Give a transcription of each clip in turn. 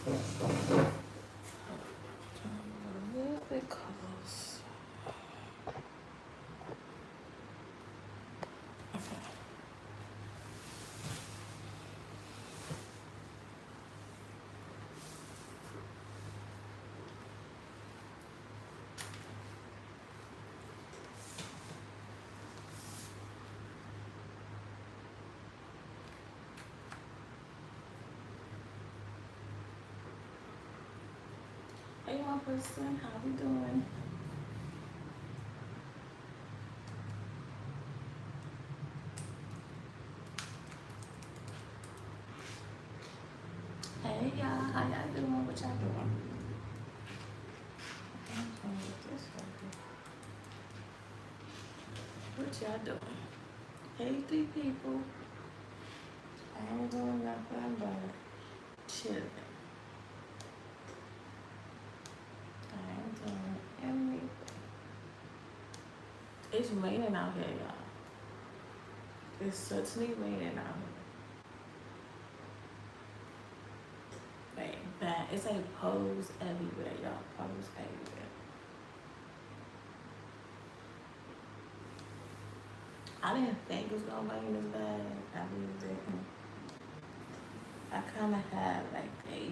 A little bit close. Okay. Hey, one person, how we doing? Hey, y'all, how y'all doing? What y'all doing? I'm gonna get this right here. What y'all doing? Hey, three people. I ain't doing nothing but chilling. I ain't doing anything. It's raining out here, y'all. It's certainly raining out here. Like bad. It's like poles everywhere, y'all. Poles everywhere. I didn't think it was gonna rain this bad. I really didn't. I kind of had like a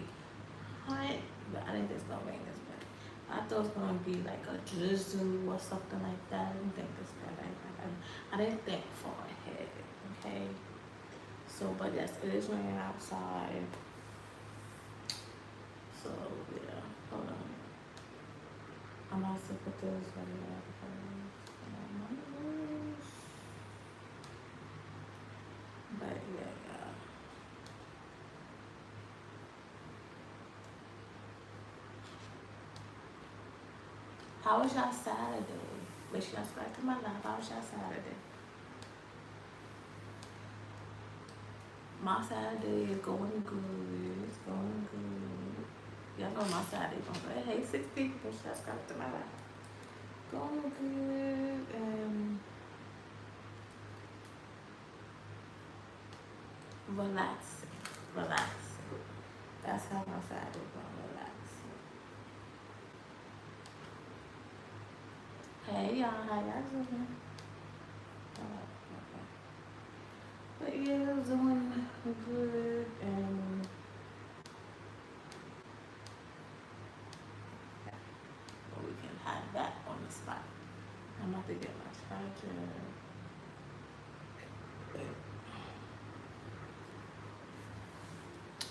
hunt, but I didn't think it was gonna rain this bad. I thought it was gonna be like a drizzle or something like that. I didn't think this bad. I didn't think far ahead. Okay. So, but yes, it is raining outside. So yeah, hold on. I'm also put this right here. But yeah, yeah. How was y'all Saturday? Wish y'all back to my life. How was y'all Saturday? My Saturday is going good. It's going good. Y'all know my Saturday going good. Hey, 6 people. Wish y'all back to my life. Going good. Relaxing. Relaxing. That's how my Saturday going. Relaxing. Hey, y'all. How y'all doing? But yeah, I was doing good, and we can have that on the spot. I'm about to get my charger.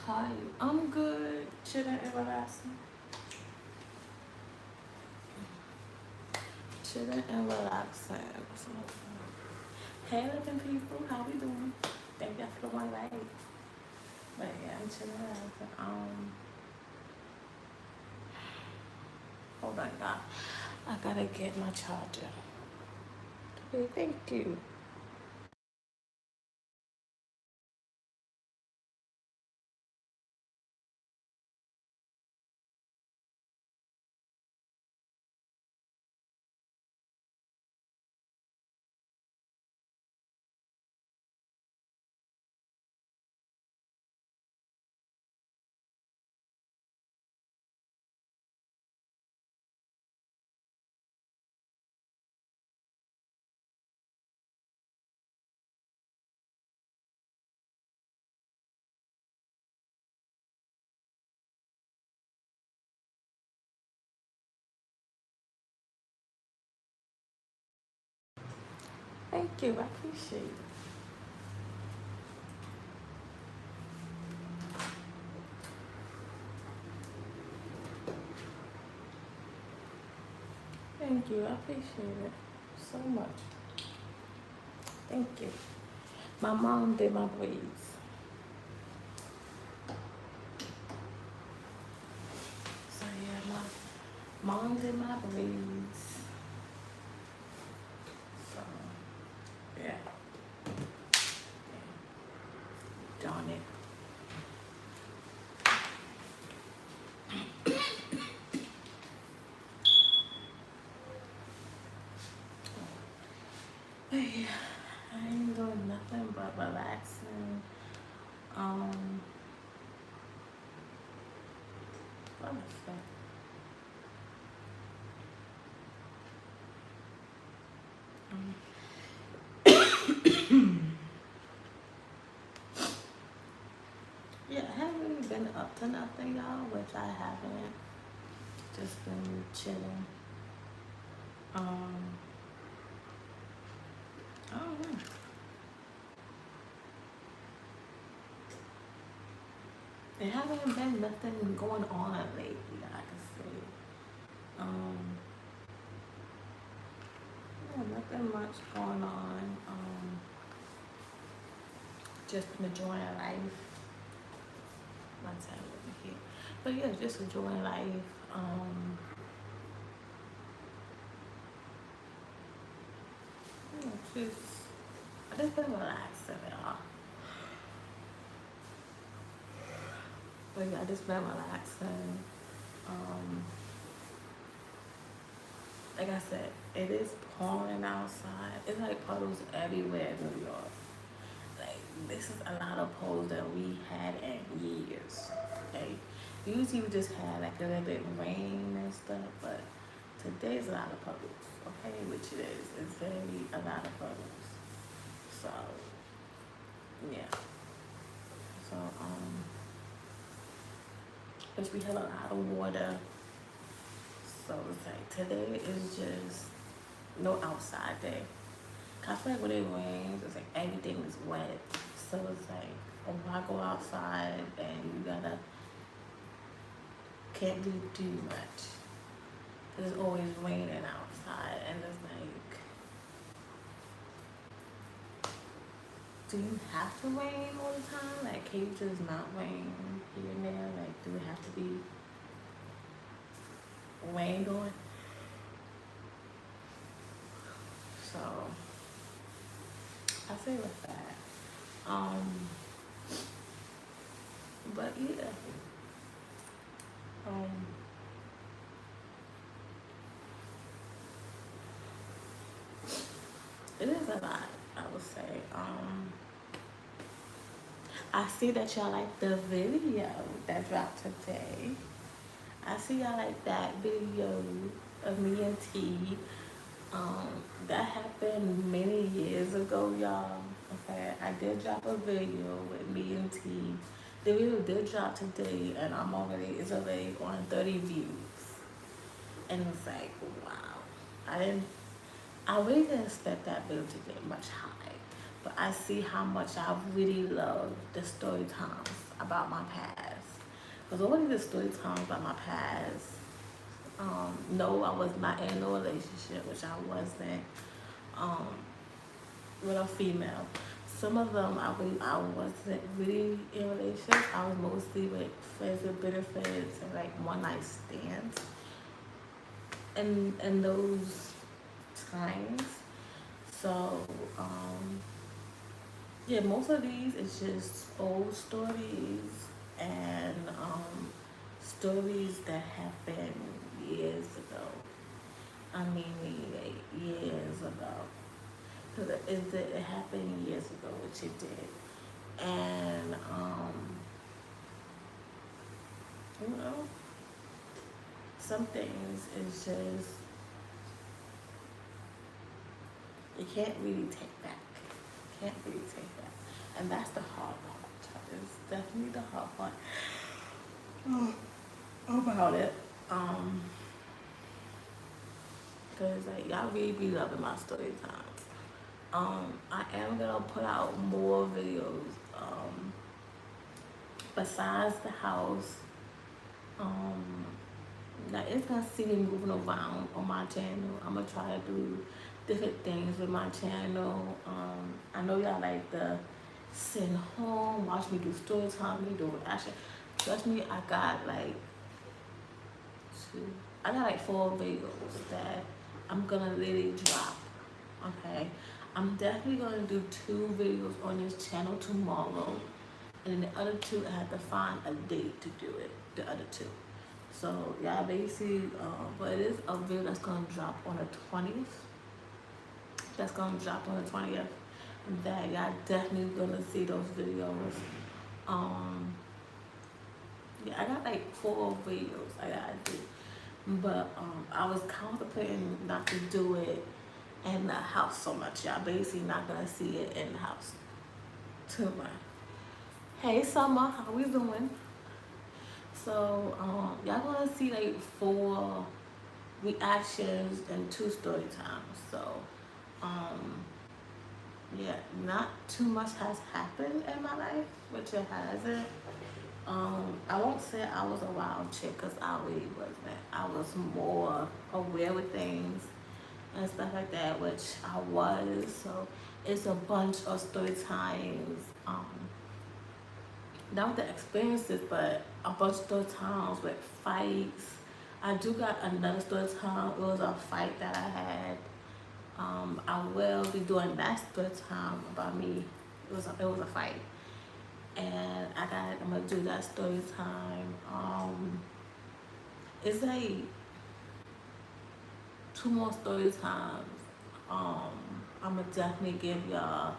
How are you? I'm good, chilling and relaxing. Chilling and relaxing. Hey, looking people, how we doing? Thank y'all for the one like. But yeah, I'm chilling and relaxing. Hold on, y'all. I gotta get my charger. Okay, thank you. Thank you, I appreciate it. Thank you, I appreciate it so much. Thank you. My mom did my braids. So yeah, my mom did my braids. So yeah, darn it. But yeah, I ain't doing nothing but relaxing. What am I saying? Yeah, I haven't really been up to nothing, y'all, which I haven't. Just been chilling. I don't know. There haven't been nothing going on lately, I can say. Yeah, nothing much going on. Just enjoying life. My time over here. But yeah, just enjoying life. Just I just been relaxing, y'all. But yeah, I just been relaxing. Like I said, it is pouring outside. It's like puddles everywhere in New York. Like this is a lot of puddles that we had in years. Okay, usually we just had like a little bit of rain and stuff, but today's a lot of puddles. Okay, which it is. It's very a lot of puddles. So yeah. So which we have a lot of water. So it's like today is just no outside day. I feel like when it rains, it's like everything is wet. So it's like when I go outside and you can't really do much. It's always raining outside and it's like, do you have to rain all the time? Like can you just not rain here and there? Like do it have to be rained on? So I feel with that. But yeah. It is a lot, I would say. I see that y'all like the video that dropped today. I see y'all like that video of me and T. That happened many years ago, y'all. Okay, I did drop a video with me and T. The video did drop today, and it's already on 30 views. And it's like, wow. I really didn't expect that video to get much high. But I see how much I really love the story times about my past. Because all of the story times about my past, no, I was not in no relationship, which I wasn't, with a female. Some of them I wasn't really in relationships. I was mostly with friends with benefits and like one night stands. And those times. So, yeah, most of these is just old stories and stories that happened years ago. I mean, like years ago. Because it happened years ago, which it did. And, you know, some things is just, you can't really take back. Can't really take back. And that's the hard part. It's definitely the hard part about it. Because like y'all really be loving my story times. I am gonna put out more videos besides the house. Like it's gonna see me moving around on my channel. I'm gonna try to do different things with my channel. I know y'all like the sit home, watch me do story time, me do action. Trust me, I got like 4 videos that I'm gonna literally drop. Okay, I'm definitely gonna do 2 videos on this channel tomorrow, and then the other 2 I have to find a date to do it. The other 2. So y'all basically, but it is a video that's gonna drop on the 20th. That's gonna drop on the 20th. That y'all definitely gonna see those videos. Yeah, I got like 4 videos I gotta do. But I was contemplating not to do it in the house so much. Y'all basically not gonna see it in the house too much. Hey Summer, how we doing? So y'all gonna see like 4 reactions and 2 story times. So yeah, not too much has happened in my life, which it hasn't. I won't say I was a wild chick because I really wasn't. I was more aware with things and stuff like that, which I was. So it's a bunch of story times, not with the experiences, but a bunch of story times with fights. I do got another story time. It was a fight that I had. I will be doing that story time about me. It was a fight, and I'm gonna do that story time. It's like 2 more story times. I'm gonna definitely give y'all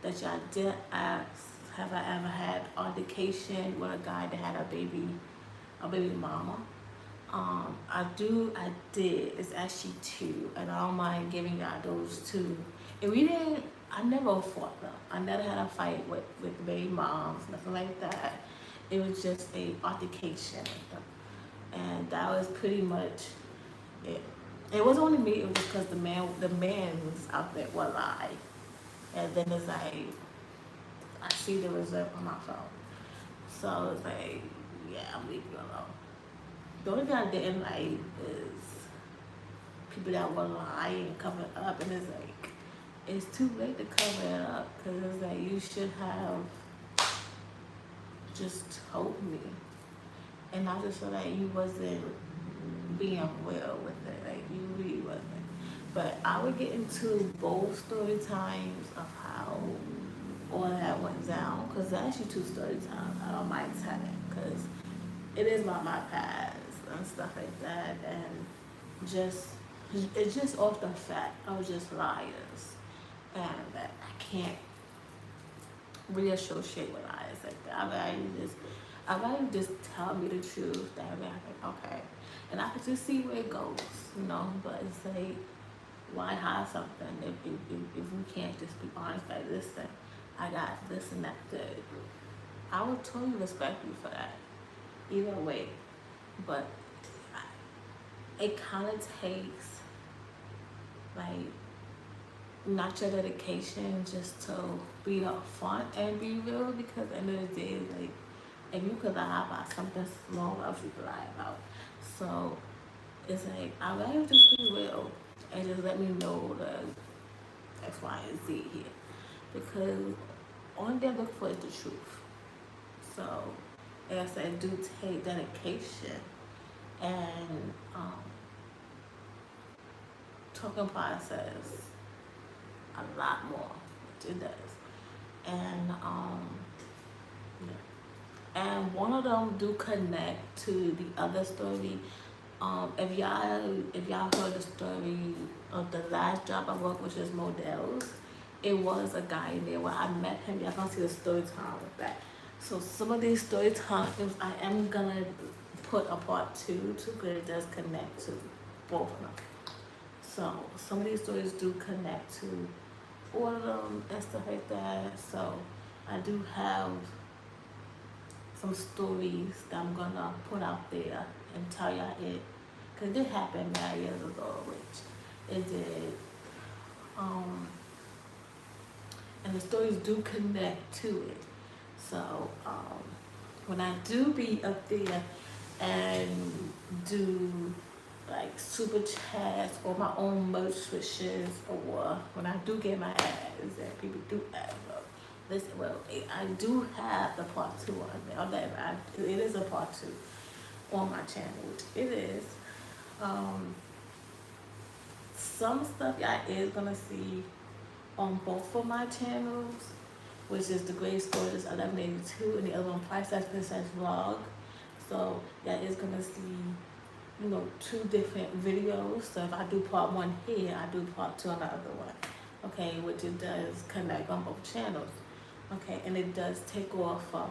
that y'all did ask. Have I ever had altercation with a guy that had a baby mama? I did. It's actually 2, and I don't mind giving y'all those 2. And I never fought them. I never had a fight with baby moms, nothing like that. It was just a altercation with them. And that was pretty much it. It wasn't only me, it was just because the man's out there will lie. And then it's like, I see the result on my phone. So it's like, yeah, I'm leaving you alone. The only thing I didn't like is people that will lie and cover it up, and it's like, it's too late to cover it up, because it's like, you should have just told me. And I just feel like you wasn't being real with it, like you really wasn't. But I would get into both story times of how all that went down, because it's actually 2 story times. I don't mind telling, because it is about my past and stuff like that, and it's just off the fact of just liars, and that I can't reassociate with liars like that. I'd rather just tell me the truth. That way I think, okay, and I can just see where it goes, But it's like, why hide something if we can't just be honest? Like, listen, I got this and that good. I would totally respect you for that, either way. But it kind of takes, like, not your dedication just to be upfront and be real, because at the end of the day, like, if you could lie about something small, what else you could lie about? So it's like, I'd rather just be real and just let me know the X, Y, and Z here, because all they look for is the truth. So, like I said, it do take dedication and talking process a lot more, which it does. And and one of them do connect to the other story. If y'all heard the story of the last job I worked, which is Models, it was a guy in there where I met him. Y'all gonna see the story time with that. So some of these story times I am gonna put a part 2 to, because it does connect to both of them. So some of these stories do connect to all of them and stuff like that. So I do have some stories that I'm gonna put out there and tell y'all it, because it did happen 9 years ago, which it did. And the stories do connect to it. So when I do be up there and do like super chats or my own merch switches, or when I do get my ads and people do ask, listen, I do have the part 2 on there. It is a part 2 on my channel. It is. Some stuff y'all is gonna see on both of my channels, which is the Gracegorgeous 1182 and the other one, Princess Vlog. So y'all is gonna see, 2 different videos. So if I do part 1 here, I do part 2 on the other one. Okay, which it does connect on both channels. Okay, and it does take off part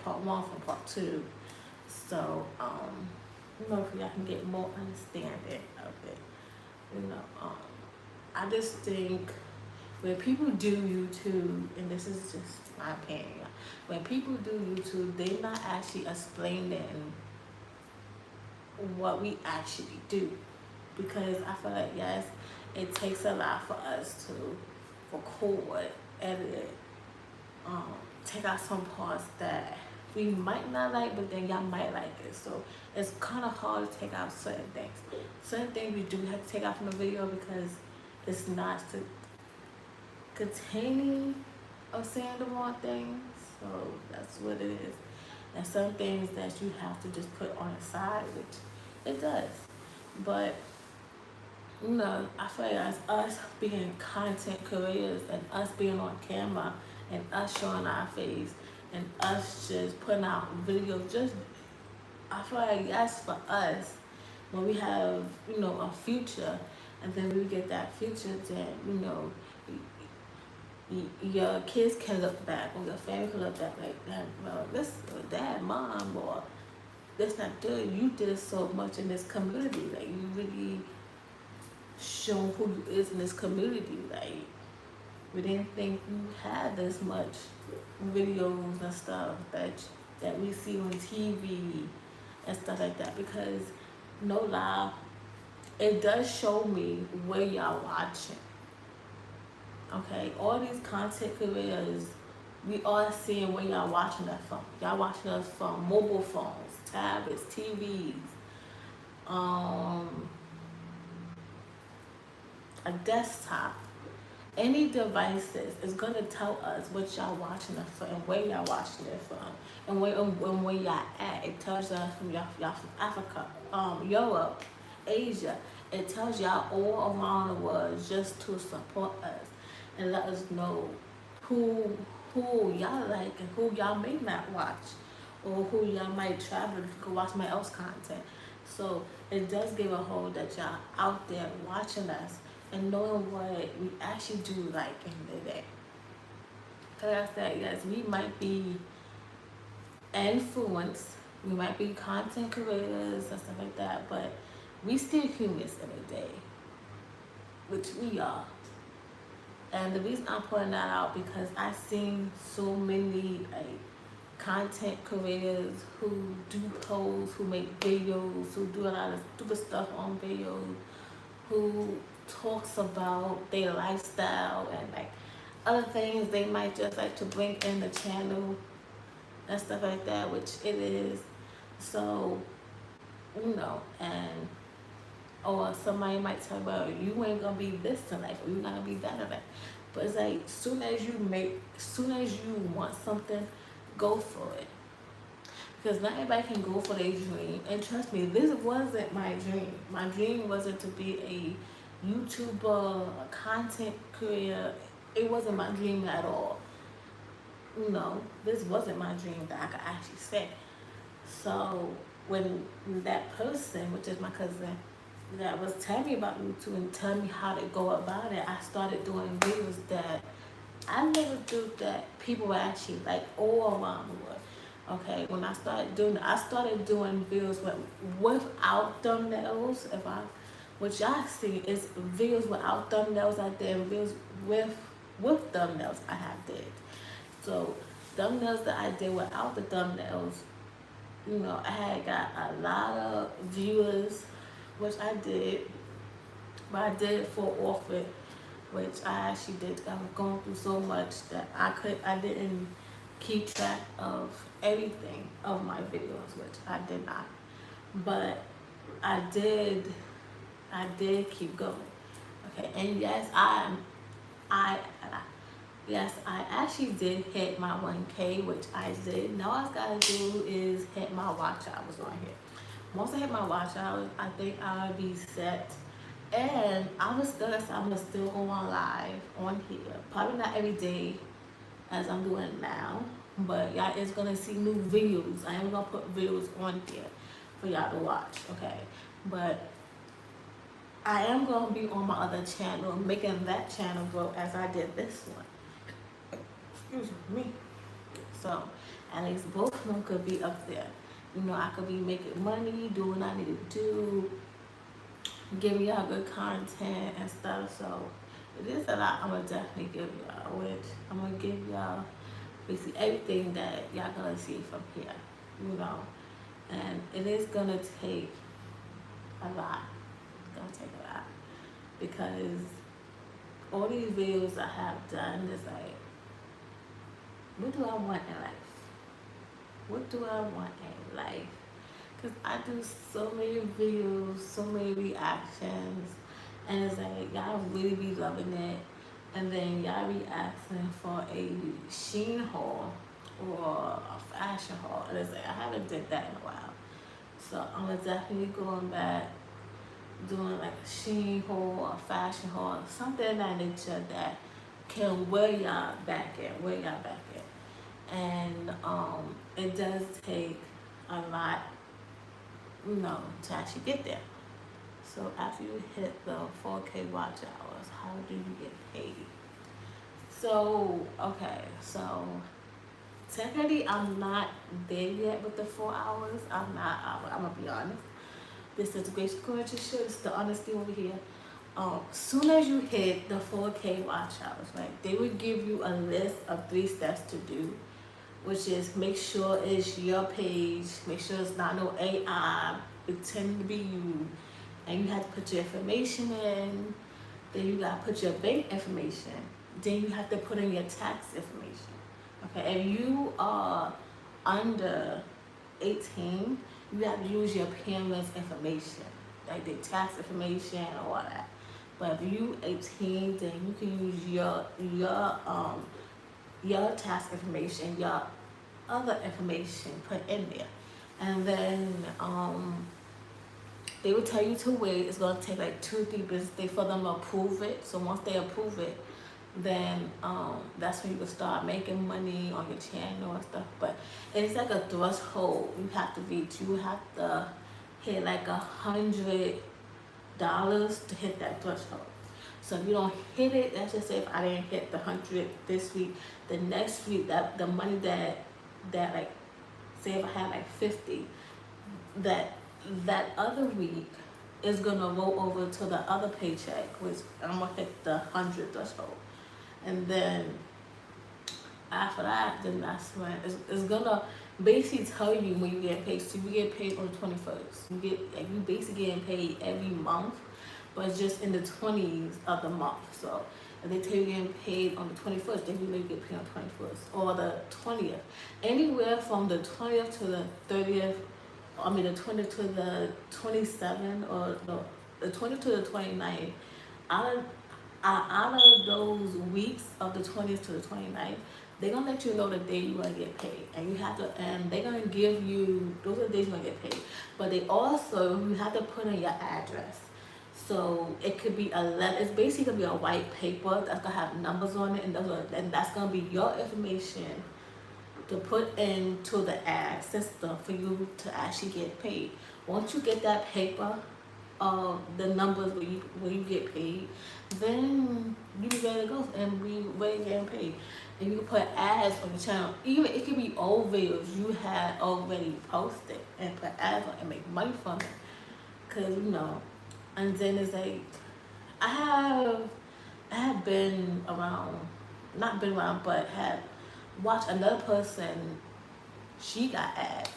1 from part 2. So, you know, if y'all can get more understanding of it, you know, I just think when people do YouTube, and this is just my opinion, when people do YouTube, they're not actually explaining what we actually do. Because I feel like, yes, it takes a lot for us to record, edit, take out some parts that we might not like, but then y'all might like it. So it's kind of hard to take out certain things. Certain things we do have to take out from the video because it's not containing of saying the wrong things. So that's what it is. And some things that you have to just put on the side, which it does. But you know, I feel like as us being content creators and us being on camera and us showing our face and us just putting out videos, just I feel like yes, for us, when we have, you know, a future, and then we get that future, then you know, your kids can look back, or your family can look back like that. Well, this dad, mom, or that's not good. You did so much in this community, like you really show who you is in this community. Like we didn't think you had this much videos and stuff that we see on TV and stuff like that. Because no lie, it does show me where y'all watching. Okay, all these content creators, we are seeing where y'all watching us from. Y'all watching us from mobile phones, tablets, TVs, a desktop, any devices is gonna tell us what y'all watching us from and where y'all watching it from and where y'all at. It tells us from y'all from Africa, Europe, Asia. It tells y'all all around the world just to support us and let us know who y'all like and who y'all may not watch, or who y'all might travel to go watch my else content. So it does give a hold that y'all out there watching us and knowing what we actually do like in the day. Cause I said, yes, we might be influenced, we might be content creators and stuff like that, but we still humans in the day, which we are. And the reason I'm putting that out because I've seen so many like content creators who do posts, who make videos, who do a lot of stupid stuff on videos, who talks about their lifestyle and like other things they might just like to bring in the channel and stuff like that, which it is. So, you know, and or somebody might tell about you ain't gonna be this in life, or you're not gonna be that in life. But it's like soon as you want something, go for it. Because not everybody can go for their dream. And trust me, this wasn't my dream. My dream wasn't to be a YouTuber, a content creator. It wasn't my dream at all. You know, this wasn't my dream that I could actually say. So when that person, which is my cousin, that was telling me about YouTube and telling me how to go about it, I started doing videos that I never do that people were actually like all around the world. Okay, when I started doing videos without thumbnails. What y'all see is videos without thumbnails out there, and videos with thumbnails I have did. So thumbnails that I did without the thumbnails, you know, I had got a lot of viewers, which I did, but I did it for offer, which I actually did. I was going through so much that I didn't keep track of everything of my videos, which I did not. But I did keep going. Okay, and yes, yes, I actually did hit my 1K, which I did. Now all I gotta do is hit my watch hours on here. Once I hit my watch hours, I think I'll be set. And I'm gonna still go on live on here. Probably not every day as I'm doing now, but y'all is gonna see new videos. I am gonna put videos on here for y'all to watch, okay? But I am gonna be on my other channel, making that channel grow as I did this one. Excuse me. So at least both of them could be up there. you know, I could be making money, doing what I need to do, giving y'all good content and stuff. So it is a lot. I'm gonna definitely give y'all, which I'm gonna give y'all basically everything that y'all gonna see from here, you know. And it is gonna take a lot. It's gonna take a lot because all these videos I have done is like, what do I want in life? What do I want in life? Because I do so many videos, so many reactions, and it's like, y'all really be loving it. And then y'all be asking for a Sheen haul or a fashion haul. And it's like, I haven't did that in a while. So I'm definitely going back, doing like a Sheen haul or a fashion haul, something of that nature that can wear y'all back in. And it does take a lot, you know, to actually get there. So after you hit the 4K watch hours, how do you get paid? So, okay, so technically I'm not there yet with the 4 hours. I'm gonna be honest. This is the Gracegorgeous show. This is the honesty over here. Soon as you hit the 4K watch hours, right, they would give you a list of 3 steps to do, which is make sure it's your page, make sure it's not no AI, pretend to be you, and you have to put your information in, then you gotta put your bank information, then you have to put in your tax information. Okay, if you are under 18, you have to use your parents' information, like their tax information and all that. But if you 18, then you can use your tax information, your other information put in there. And then they will tell you to wait. It's gonna take like 2-3 business days for them to approve it. So once they approve it, then that's when you can start making money on your channel and stuff. But it's like a threshold you have to reach. You have to hit like $100 to hit that threshold. So if you don't hit it, let's just say if I didn't hit the 100 this week, the next week, that the money that like, say if I had like 50, that other week is gonna roll over to the other paycheck, which I'm gonna hit the 100 threshold. And then after that, then that's when it's gonna basically tell you when you get paid. So you get paid on the 21st. You basically getting paid every month, but it's just in the 20s of the month. So if they tell you you're getting paid on the 21st, then you may get paid on the 21st or the 20th. Anywhere from the 20th to the 30th, I mean the 20th to the 27th, or no, the 20th to the 29th. Out of those weeks of the 20th to the 29th, they're gonna let you know the day you're gonna get paid, and you have to, and they're gonna give you, those are the days you're gonna get paid. But they also, you have to put in your address. So it could be it's basically gonna be a white paper that's gonna have numbers on it, and that's gonna be your information to put into the ad system for you to actually get paid. Once you get that paper, the numbers where you get paid, then you be ready to go and be ready getting paid. And you can put ads on your channel. Even it could be old videos you had already posted and put ads on and make money from it. Cause you know, and then it's like, I have been around, not been around, but have watched another person, she got ads.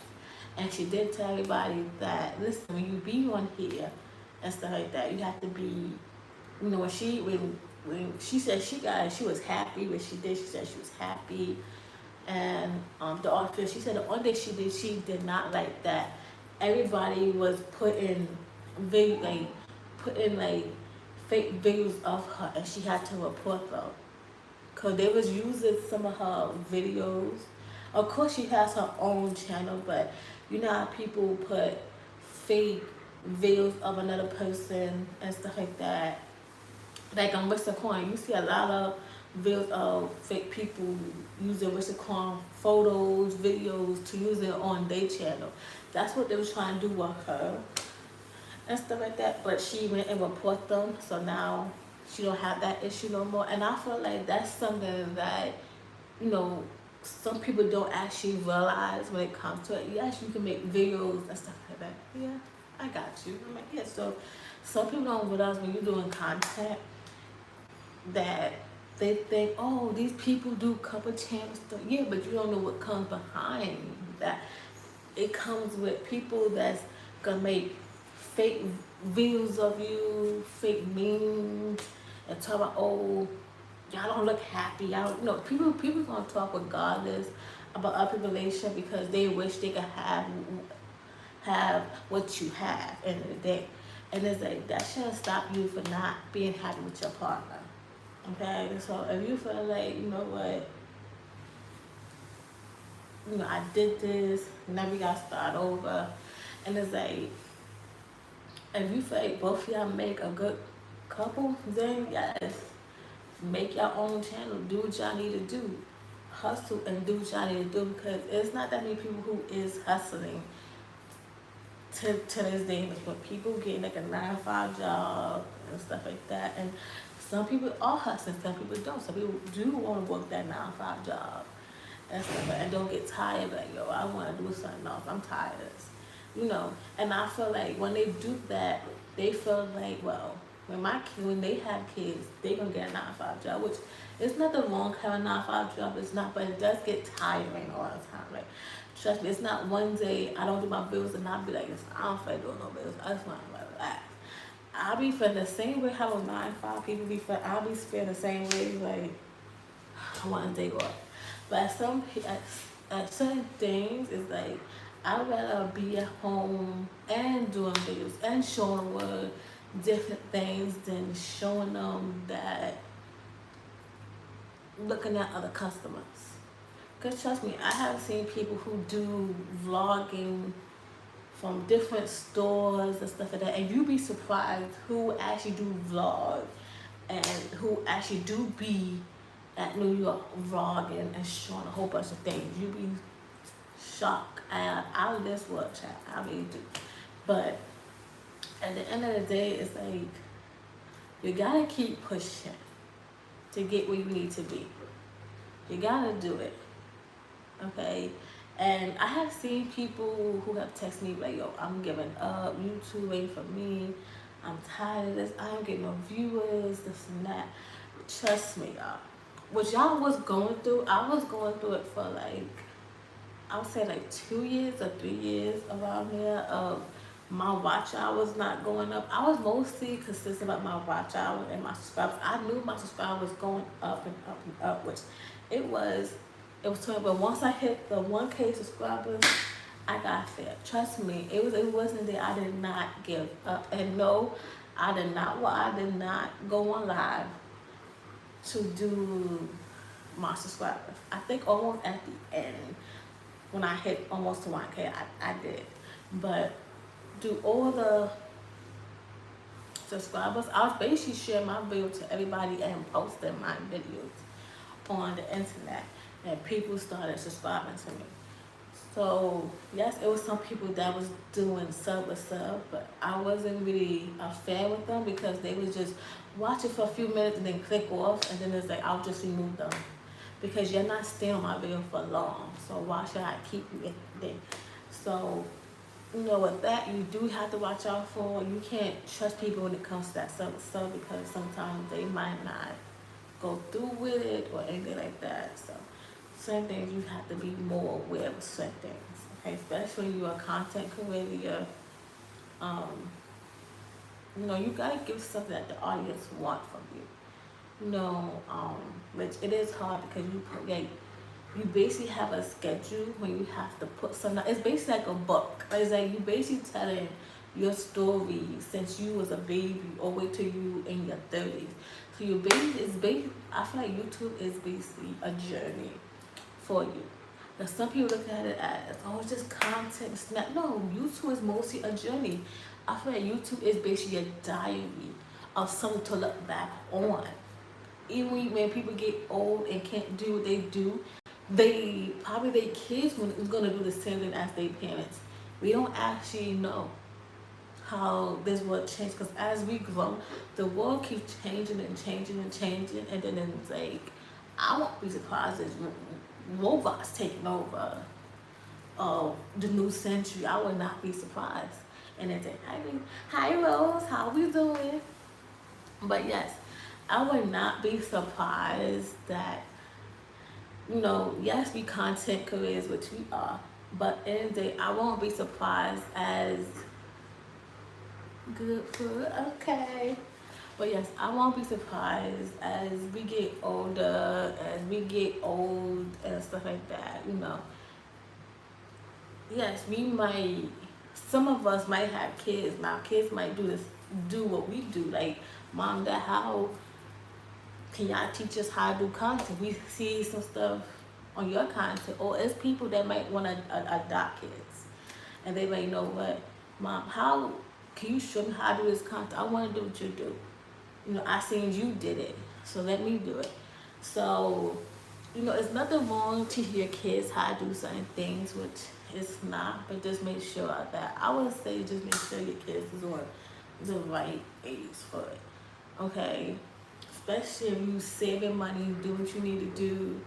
And she did tell everybody that, listen, when you be on here and stuff like that, you have to be, you know, when she said she got it, she was happy. When she did, she said she was happy. And she said the only thing she did not like that everybody was putting fake videos of her, and she had to report them. Cause they was using some of her videos. Of course she has her own channel, but you know how people put fake videos of another person and stuff like that. Like on Coin, you see a lot of videos of fake people using Coin photos, videos to use it on their channel. That's what they was trying to do with her and stuff like that. But she went and reported them, so now she don't have that issue no more. And I feel like that's something that, you know, some people don't actually realize when it comes to it. Yes, you can make videos and stuff like that. Yeah, I got you. I'm like, yeah, so some people don't realize when you're doing content that they think, oh, these people do couple channel stuff. Yeah, but you don't know what comes behind that. It comes with people that's gonna make fake videos of you, fake memes, and talk about, oh, y'all don't look happy. Y'all don't, you know, people gonna talk regardless about other people's relationship because they wish they could have what you have at the end of the day. And it's like that shouldn't stop you from not being happy with your partner. Okay, so if you feel like, you know what, you know, I did this, now we gotta start over, and it's like, if you feel like both of y'all make a good couple, then yes, make your own channel, do what y'all need to do, hustle and do what y'all need to do, because it's not that many people who is hustling to this day, but people getting like a 9-to-5 job and stuff like that, and some people are hustling, some people don't. Some people do want to work that 9-to-5 job and stuff, and don't get tired. Like, yo, I want to do something else. I'm tired of this, you know. And I feel like when they do that, they feel like, well, when they have kids, they gonna get a 9-to-5 job, which is nothing wrong having a 9-to-5 job. It's not, but it does get tiring all the time. Like, trust me, it's not one day I don't do my bills and I'll be like, I don't feel like doing no bills. I just want to relax. I'll be feeling the same way how a 9-to-5 people be feeling. I'll be feeling the same way, like, I want to take off. But at certain things, it's like, I'd rather be at home and doing videos and showing the world different things than showing them that, looking at other customers. Because trust me, I have seen people who do vlogging from different stores and stuff like that, and you'd be surprised who actually do vlog and who actually do be at New York vlogging and showing a whole bunch of things. You'd be shocked. And I live this world, chat. I really do. But at the end of the day, it's like, you gotta keep pushing to get where you need to be. You gotta do it. Okay? And I have seen people who have texted me like, yo, I'm giving up, YouTube ain't for me, I'm tired of this, I don't get no viewers, this and that. Trust me, y'all. What y'all was going through, I was going through it for like, I would say like 2 years or 3 years around there of my watch hours not going up. I was mostly consistent about my watch hours and my subscribers. I knew my subscribers was going up and up and up, which it was 20, but once I hit the 1K subscribers, I got fed. Trust me, it wasn't that I did not give up. And no, I did not go on live to do my subscribers. I think almost at the end, when I hit almost to 1K, I did. But do all the subscribers, I was basically sharing my video to everybody and posting my videos on the internet. And people started subscribing to me. So yes, it was some people that was doing sub with sub, but I wasn't really a fan with them because they was just watching for a few minutes and then click off, and then it's like, I'll just remove them because you're not staying on my video for long. So why should I keep you in there? So, you know, with that, you do have to watch out for. You can't trust people when it comes to that sub with sub because sometimes they might not go through with it or anything like that. So certain things you have to be more aware of certain things, okay? Especially when you're a content creator, you know, you gotta give something that the audience want from you. You know, which it is hard because you basically have a schedule when you have to put something. It's basically like a book. It's like you basically telling your story since you was a baby all the way to you in your 30s. So your baby is basically, I feel like YouTube is basically a journey for you. Now some people look at it as, oh, it's just content. It's not. No, YouTube is mostly a journey. I feel like YouTube is basically a diary of something to look back on. Even when people get old and can't do what they do, they probably their kids is gonna do the same thing as their parents. We don't actually know how this world changed because as we grow, the world keeps changing and changing and changing, and then it's like, I won't be surprised robots taking over the new century, I would not be surprised. And then say, hi Rose, how we doing? But yes, I would not be surprised that, yes, we content creators, which we are, but in the day, I won't be surprised as good food, okay. But yes, I won't be surprised as we get older, as we get old and stuff like that, Yes, we might, some of us might have kids. Now, kids might do what we do. Like, Mom, Dad, how can y'all teach us how to do content? We see some stuff on your content. Or it's people that might want to adopt kids. And they may know what, Mom, how can you show me how to do this content? I want to do what you do. I seen you did it, so let me do it. So, it's nothing wrong teaching your kids how to do certain things, which it's not, but just make sure that, I would say just make sure your kids is on the right age for it, okay? Especially if you saving money, do what you need to do,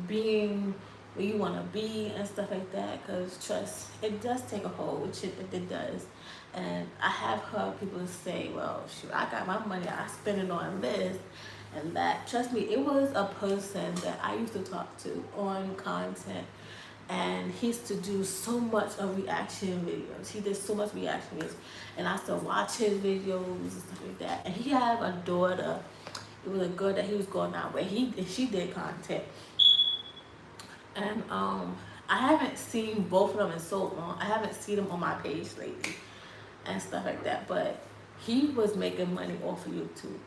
being where you want to be and stuff like that, because trust, it does take a hold, which it does. And I have heard people say, well, shoot, I got my money, I spend it on this and that. Trust me, it was a person that I used to talk to on content, and he used to do so much of reaction videos. He did so much reaction videos, and I used to watch his videos and stuff like that. And he had a daughter. It was a girl that he was going out with. She did content, and I haven't seen both of them in so long. I haven't seen them on my page lately and stuff like that. But he was making money off of YouTube,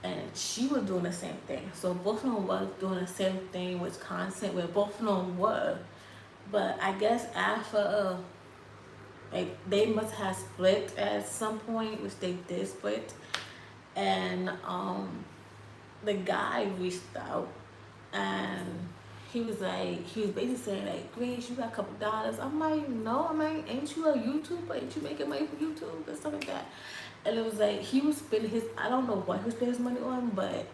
and she was doing the same thing. So both of them was doing the same thing with content, where both of them were. But I guess after, like, they must have split at some point, which they did split. And the guy reached out, and he was basically saying, like, Grace, you got a couple dollars. I'm like, no, ain't you a YouTuber? Ain't you making money from YouTube and stuff like that? And it was like, he was spending I don't know what he was spending his money on, but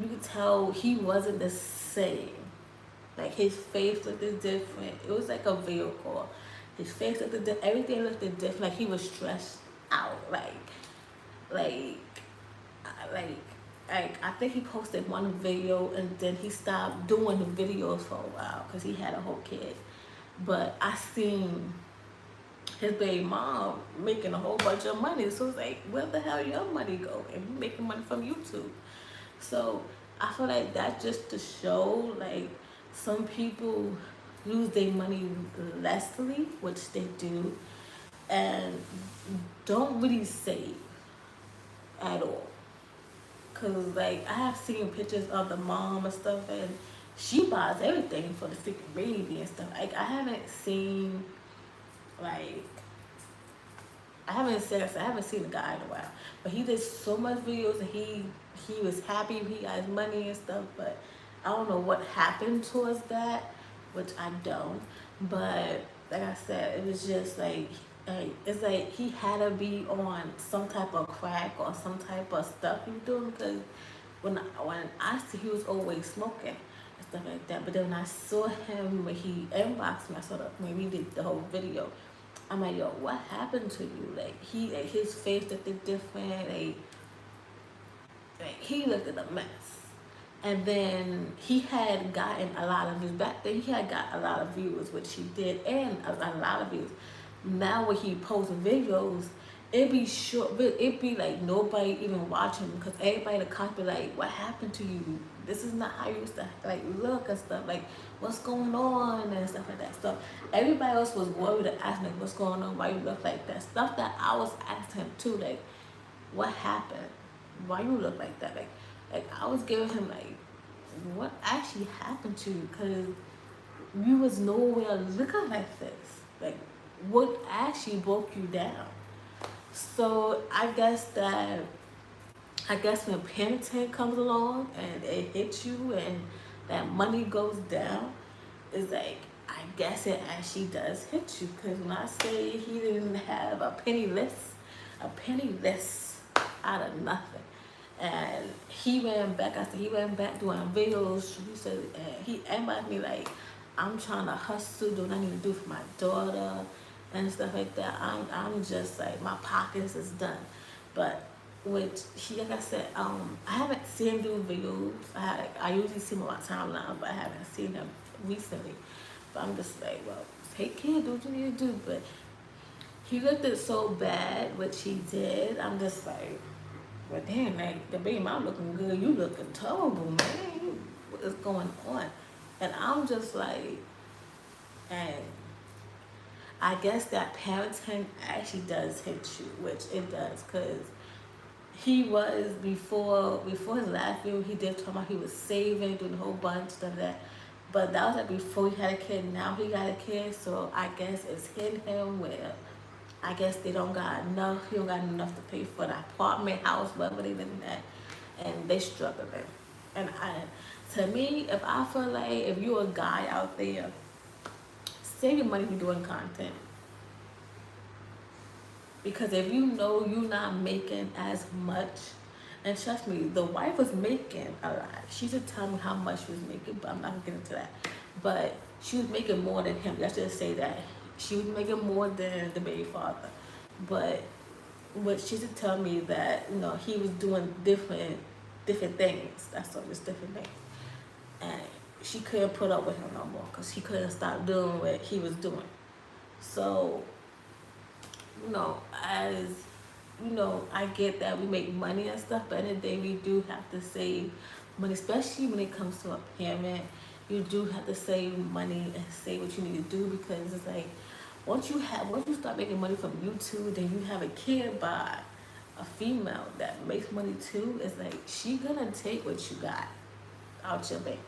you could tell he wasn't the same. Like, his face looked different. It was like a video call. His face looked different. Everything looked different. Like, he was stressed out. Like, I think he posted one video, and then he stopped doing the videos for a while because he had a whole kid. But I seen his baby mom making a whole bunch of money. So it's like, where the hell your money go? And you making money from YouTube. So I feel like that's just to show, like, some people lose their money lessly, which they do, and don't really save at all. Cause, like, I have seen pictures of the mom and stuff, and she buys everything for the freaking baby and stuff. Like, I haven't seen, like, I haven't seen the guy in a while, but he did so much videos, and he was happy, he got his money and stuff, but I don't know what happened towards that, which I don't. But like I said, it was just like, it's like he had to be on some type of crack or some type of stuff he was doing, because when I see, he was always smoking and stuff like that. But then when I saw him, when he inboxed me, I saw when we did the whole video, I'm like, yo, what happened to you? Like, his face looked different. Like he looked at a mess. And then he had gotten a lot of views. Back then, he had got a lot of views, which he did, and a lot of views. Now when he posts videos, it be short, but it be like nobody even watching, because everybody in the comments be like, what happened to you? This is not how you used to, like, look and stuff. Like, what's going on and stuff like that. So everybody else was worried and asking, like, what's going on? Why you look like that? Stuff that I was asking him too, like, what happened? Why you look like that? Like I was giving him, like, what actually happened to you? Because you was nowhere looking like this. Like, what actually broke you down? So I guess when penitent comes along and it hits you and that money goes down, it's like, I guess it actually does hit you. Because when I say he didn't have a penny less out of nothing. And he went back. I said he went back doing videos. He said he invited me like, I'm trying to hustle, do what I need to do for my daughter and stuff like that. I'm just like, my pockets is done. But with he, like I said, I haven't seen him do videos. I usually see him on my timeline, but I haven't seen him recently. But I'm just like, well, take care, do what you need to do. But he looked it so bad, which he did. I'm just like, well, damn, like the baby mom looking good, you looking terrible, man. What is going on? And I'm just like, and I guess that parenting actually does hit you, which it does, cause he was before his last video, he did talk about he was saving, doing a whole bunch of stuff that, but that was like before he had a kid. Now he got a kid, so I guess it's hitting him where I guess they don't got enough. He don't got enough to pay for the apartment, house, whatever they live in that, and they struggling. And to me, if I feel like if you're a guy out there, save your money for doing content. Because if you know you're not making as much, and trust me, the wife was making a lot. She should tell me how much she was making, but I'm not gonna get into that. But she was making more than him. Let's just say that. She was making more than the baby father. But what she should tell me that, you know, he was doing different things. That's all, just different things. And she couldn't put up with him no more because he couldn't stop doing what he was doing. So, you know, as you know, I get that we make money and stuff, but in the day we do have to save money, especially when it comes to a parent. You do have to save money and say what you need to do, because it's like once you start making money from YouTube, then you have a kid by a female that makes money too. It's like she gonna take what you got out your bank,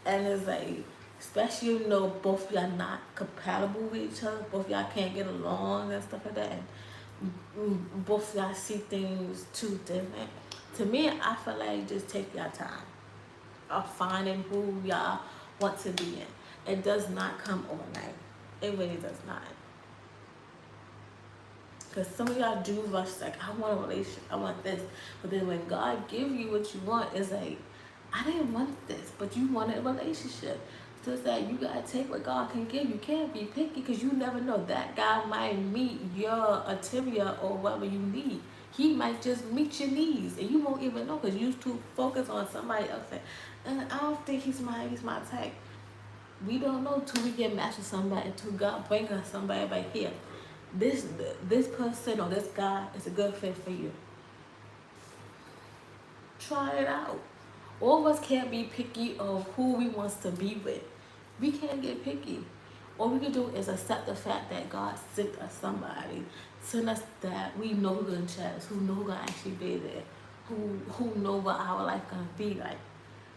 and it's like, especially you know both y'all not compatible with each other, both y'all can't get along and stuff like that, and both y'all see things too different. To me, I feel like just take your time of finding who y'all want to be in. It does not come overnight. It really does not. Because some of y'all do rush like, I want a relationship, I want this. But then when God gives you what you want, it's like, I didn't want this, but you wanted a relationship. So it's like, you gotta take what God can give. You can't be picky, because you never know. That guy might meet your criteria or whatever you need. He might just meet your needs, and you won't even know, because you too focused on somebody else. And I don't think he's my type. We don't know till we get matched with somebody, until God bring us somebody right here. This person or this guy is a good fit for you. Try it out. All of us can't be picky of who we want to be with. We can't get picky. All we can do is accept the fact that God sent us somebody, sent us that we know who gonna chance, who know who gonna actually be there, who know what our life gonna be like.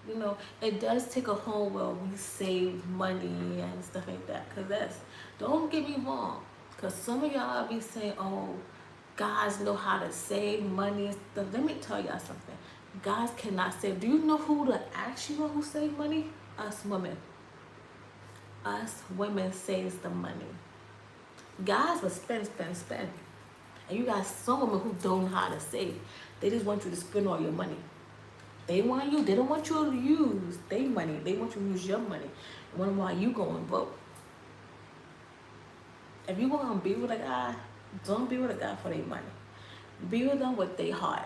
You know, it does take a home where we save money and stuff like that. Cause don't get me wrong, cause some of y'all be saying, oh, guys know how to save money and stuff. Let me tell y'all something. Guys cannot save. Do you know who the actual who save money? Us women. Us women saves the money. Guys will spend. And you got some women who don't know how to save. They just want you to spend all your money. They want you. They don't want you to use their money. They want you to use your money. They wonder why you going broke. If you want to be with a guy, don't be with a guy for their money. Be with them with their heart.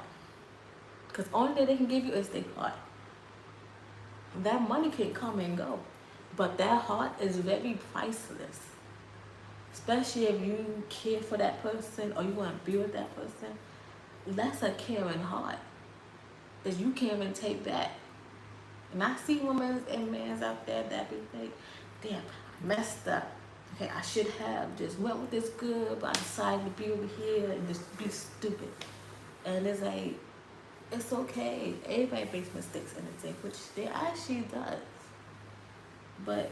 Because only thing they can give you is their heart. That money can come and go. But that heart is very priceless. Especially if you care for that person or you want to be with that person. That's a caring heart. That you can't even take back. And I see women and men out there that be like, damn, I messed up. Okay, I should have just went with this good, but I decided to be over here and just be stupid. And it's like, it's okay. Everybody makes mistakes in the day, which they actually does. But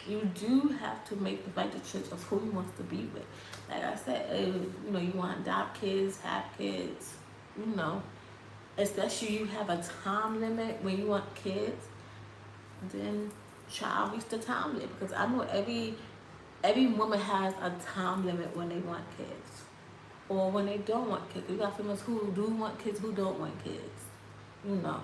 you do have to make the right choice of who you want to be with. Like I said, you know, you want to adopt kids, have kids, you know, especially you have a time limit when you want kids, then try to reach the time limit. Because I know every woman has a time limit when they want kids. or when they don't want kids. You got females who do want kids, who don't want kids, you know.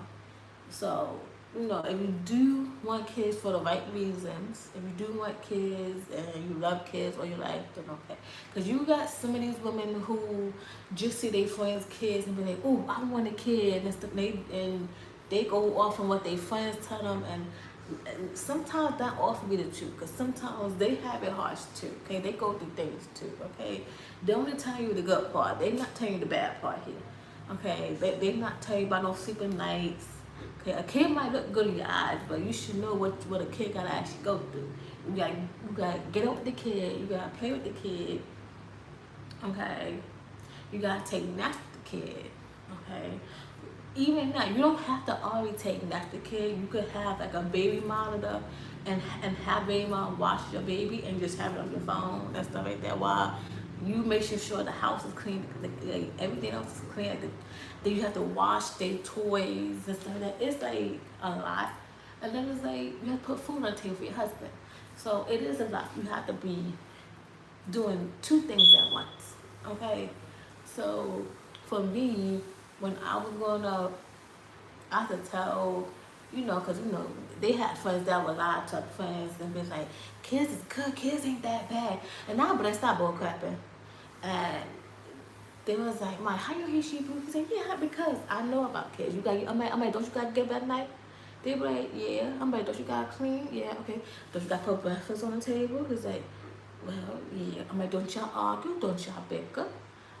So, you know, if you do want kids for the right reasons, if you do want kids and you love kids or you like them, okay. Because you got some of these women who just see their friends' kids and be like, oh, I want a kid, and stuff. And they go off on what their friends tell them, and sometimes that often be the truth, because sometimes they have it harsh too, okay? They go through things too, okay? They only tell you the good part. They not telling you the bad part here, okay? They not telling you about no sleeping nights. Okay, a kid might look good in your eyes, but you should know what a kid gotta actually go through. You gotta get up with the kid. You gotta play with the kid. Okay, you gotta take naps with the kid. Okay, even now you don't have to always take naps with the kid. You could have like a baby monitor and have baby mom watch your baby and just have it on your phone and stuff like that while you making sure the house is clean, like everything else is clean. Then you have to wash their toys and stuff like that. It's like a lot. And then it's like you have to put food on the table for your husband. So it is a lot. You have to be doing two things at once. Okay? So for me, when I was growing up, I could tell, you know, because, you know, they had friends that were lie to friends and be like, kids is good, kids ain't that bad. And now, but I stopped bullcrapping. And they was like, "My, how you hear she boo?" He said, "Yeah, because I know about kids. You got, I'm like, don't you got to get up at night?" They be like, "Yeah." I'm like, "Don't you got to clean?" "Yeah." "Okay." "Don't you got to put breakfast on the table?" He's like, "Well, yeah." I'm like, "Don't y'all argue? Don't y'all bicker?"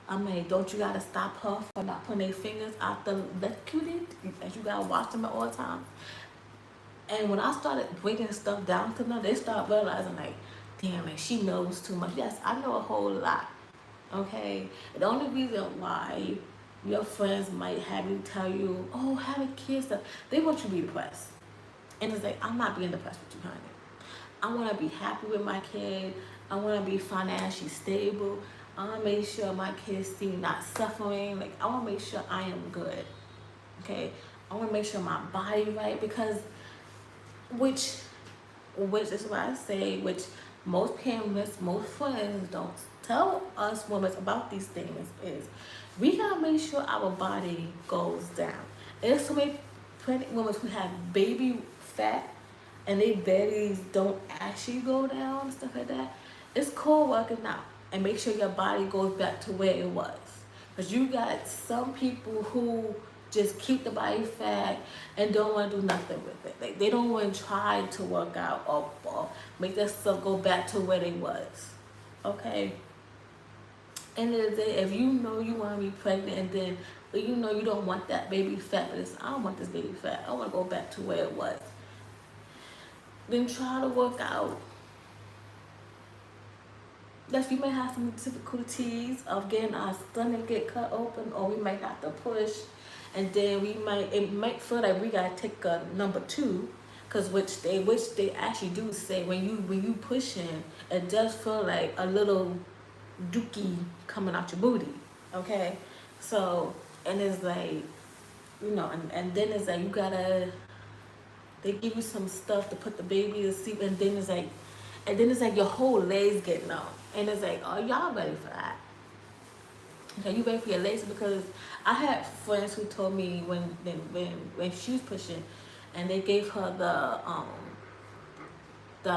I'm like, "Don't you got to stop her from not putting their fingers out the electrocuted? And you got to watch them at all times." And when I started breaking stuff down to them, they start realizing like, damn, like she knows too much. Yes, I know a whole lot. Okay, the only reason why your friends might have you tell you, oh, having kids, they want you to be depressed. And it's like, I'm not being depressed with you, honey. I want to be happy with my kid. I want to be financially stable. I want to make sure my kids see me not suffering. Like, I want to make sure I am good. Okay, I want to make sure my body right, because which is what I say, which most parents, most friends don't tell us women about these things, is we gotta make sure our body goes down. There's so many pregnant women who have baby fat and their bellies don't actually go down and stuff like that. It's cool working out and make sure your body goes back to where it was. Because you got some people who just keep the body fat and don't want to do nothing with it. Like, they don't want to try to work out or make themselves go back to where they was. Okay? End of the day, if you know you want to be pregnant and then you know you don't want that baby fat, but it's, I don't want this baby fat, I want to go back to where it was, then try to work out. Yes, we may have some difficulties of getting our stomach get cut open, or we might have to push, and then it might feel like we gotta take a number two, because which they actually do say when you pushing, it does feel like a little dookie coming out your booty. Okay, so, and it's like, you know, and then it's like you gotta, they give you some stuff to put the baby to sleep, and then it's like your whole legs get numb. And it's like, oh, y'all ready for that? Okay, you ready for your legs? Because I had friends who told me when she was pushing, and they gave her the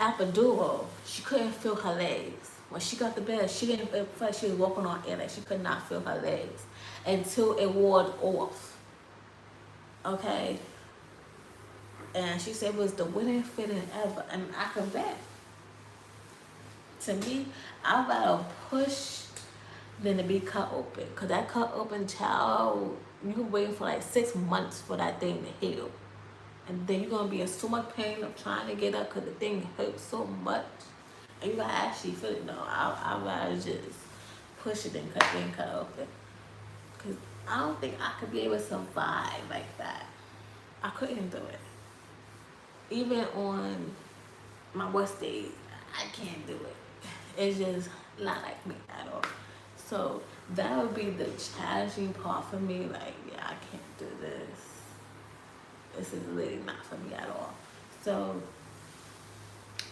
epidural, she couldn't feel her legs. When she got to bed, she didn't feel like she was walking on air, like she could not feel her legs until it wore off. Okay, and she said it was the winning feeling ever, and I can bet. To me, I'd rather push than to be cut open. Because that cut open child, you waiting for like 6 months for that thing to heal. And then you're going to be in so much pain of trying to get up because the thing hurts so much. And you got to actually feel it. No, I'd rather just push it than cut open. Because I don't think I could be able to survive like that. I couldn't do it. Even on my worst days, I can't do it. It's just not like me at all. So that would be the challenging part for me. Like, yeah, I can't do this. This is really not for me at all. So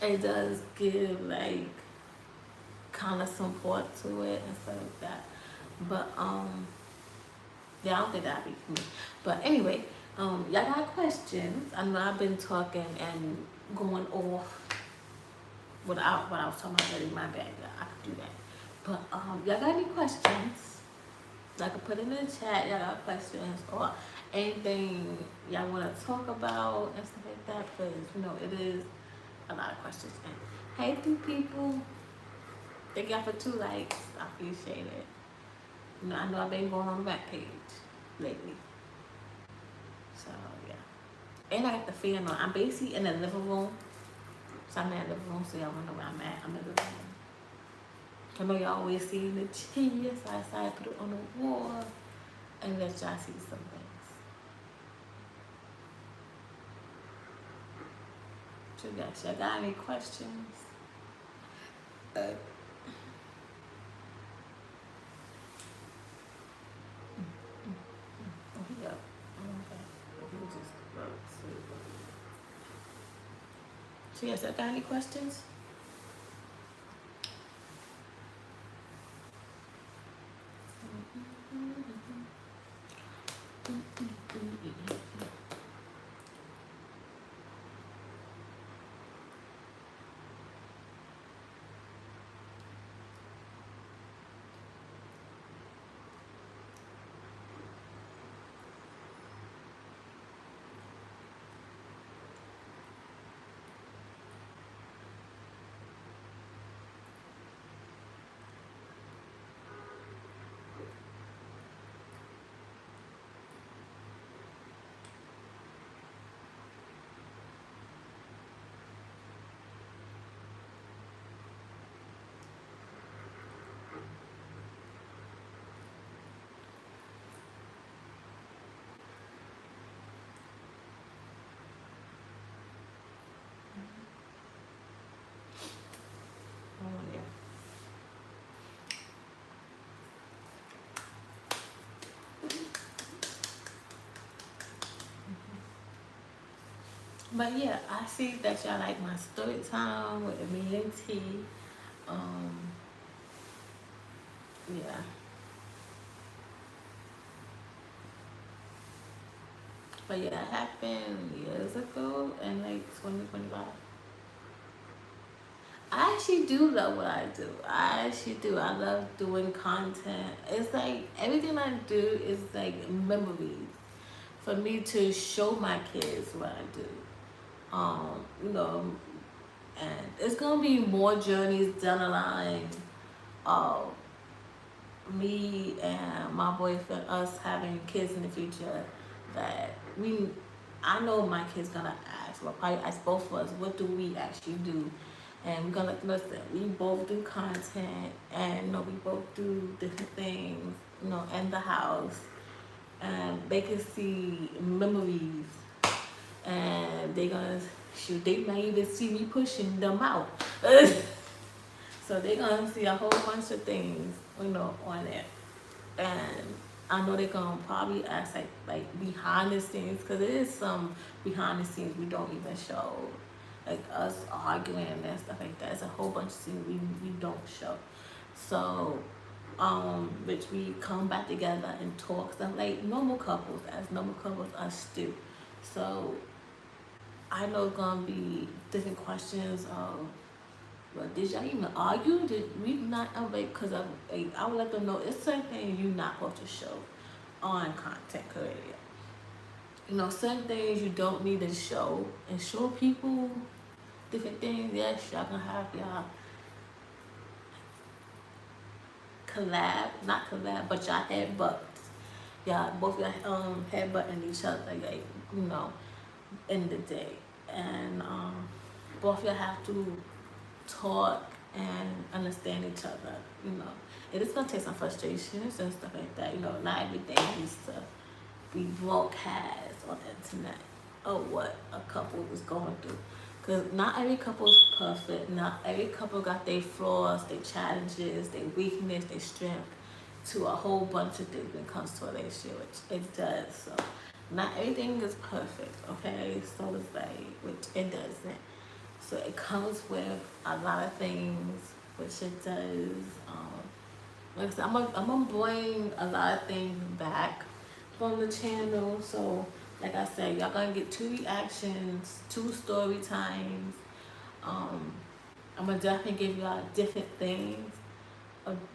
it does give like kind of some thought to it and stuff like that. But yeah, I don't think that'd be me. But anyway, y'all got questions? I know I've been talking and going off without what I was talking about. Really, my bad. I could do that. But y'all got any questions? Y'all can put it in the chat. Y'all got questions or anything y'all want to talk about and stuff like that. Because you know it is a lot of questions. And hey, two people. Thank y'all for 2 likes. I appreciate it. You know, I know I've been going on the back page lately. So yeah. And I got the fan on. I'm basically in the living room. So I'm in the living room, so y'all wanna know where I'm at. I'm in the living room. I know y'all always see the cheese, so I decided to put it on the wall and let y'all see some things. So guys, y'all got any questions? Yeah. Okay. You just so yes, I got any questions? Oh yeah. But yeah, I see that y'all like my story time with me and T. Um, yeah. But yeah, that happened years ago in like 2025. I actually do love what I do. I actually do. I love doing content. It's like everything I do is like memories for me to show my kids what I do. You know, and it's gonna be more journeys down the line. Uh, me and my boyfriend, us having kids in the future, that I know my kid's gonna ask, well, probably ask both of us, what do we actually do? And we're gonna listen. We both do content, and you know, we both do different things, you know, in the house, and they can see memories, and they gonna shoot. They might even see me pushing them out. So they're gonna see a whole bunch of things, you know, on it. And I know they're gonna probably ask like behind the scenes, because there is some behind the scenes we don't even show, like us arguing and stuff like that. It's a whole bunch of scenes we don't show. So which we come back together and talk stuff like normal couples, as normal couples us do. So I know it's gonna be different questions of, well, did y'all even argue? Did we not? I'm like, cause I would let them know it's certain things you're not supposed to show on content creator. You know, certain things you don't need to show and show people different things. Yes, y'all gonna have y'all collab, not collab, but y'all headbutts. Y'all both y'all headbutting each other, like, you know, in the day, and both y'all have to talk and understand each other, you know. It is gonna take some frustrations and stuff like that, you know. Not everything needs to be broadcast on the internet or what a couple is going through. Cause not every couple is perfect. Not every couple got their flaws, their challenges, their weakness, their strength, to a whole bunch of things when it comes to a relationship, which it does. So not everything is perfect, okay? So it's like, which it doesn't. So it comes with a lot of things, which it does. like I said, I'm gonna bring a lot of things back from the channel. So, like I said, y'all gonna get 2 reactions, 2 story times. Um, I'm gonna definitely give y'all different things,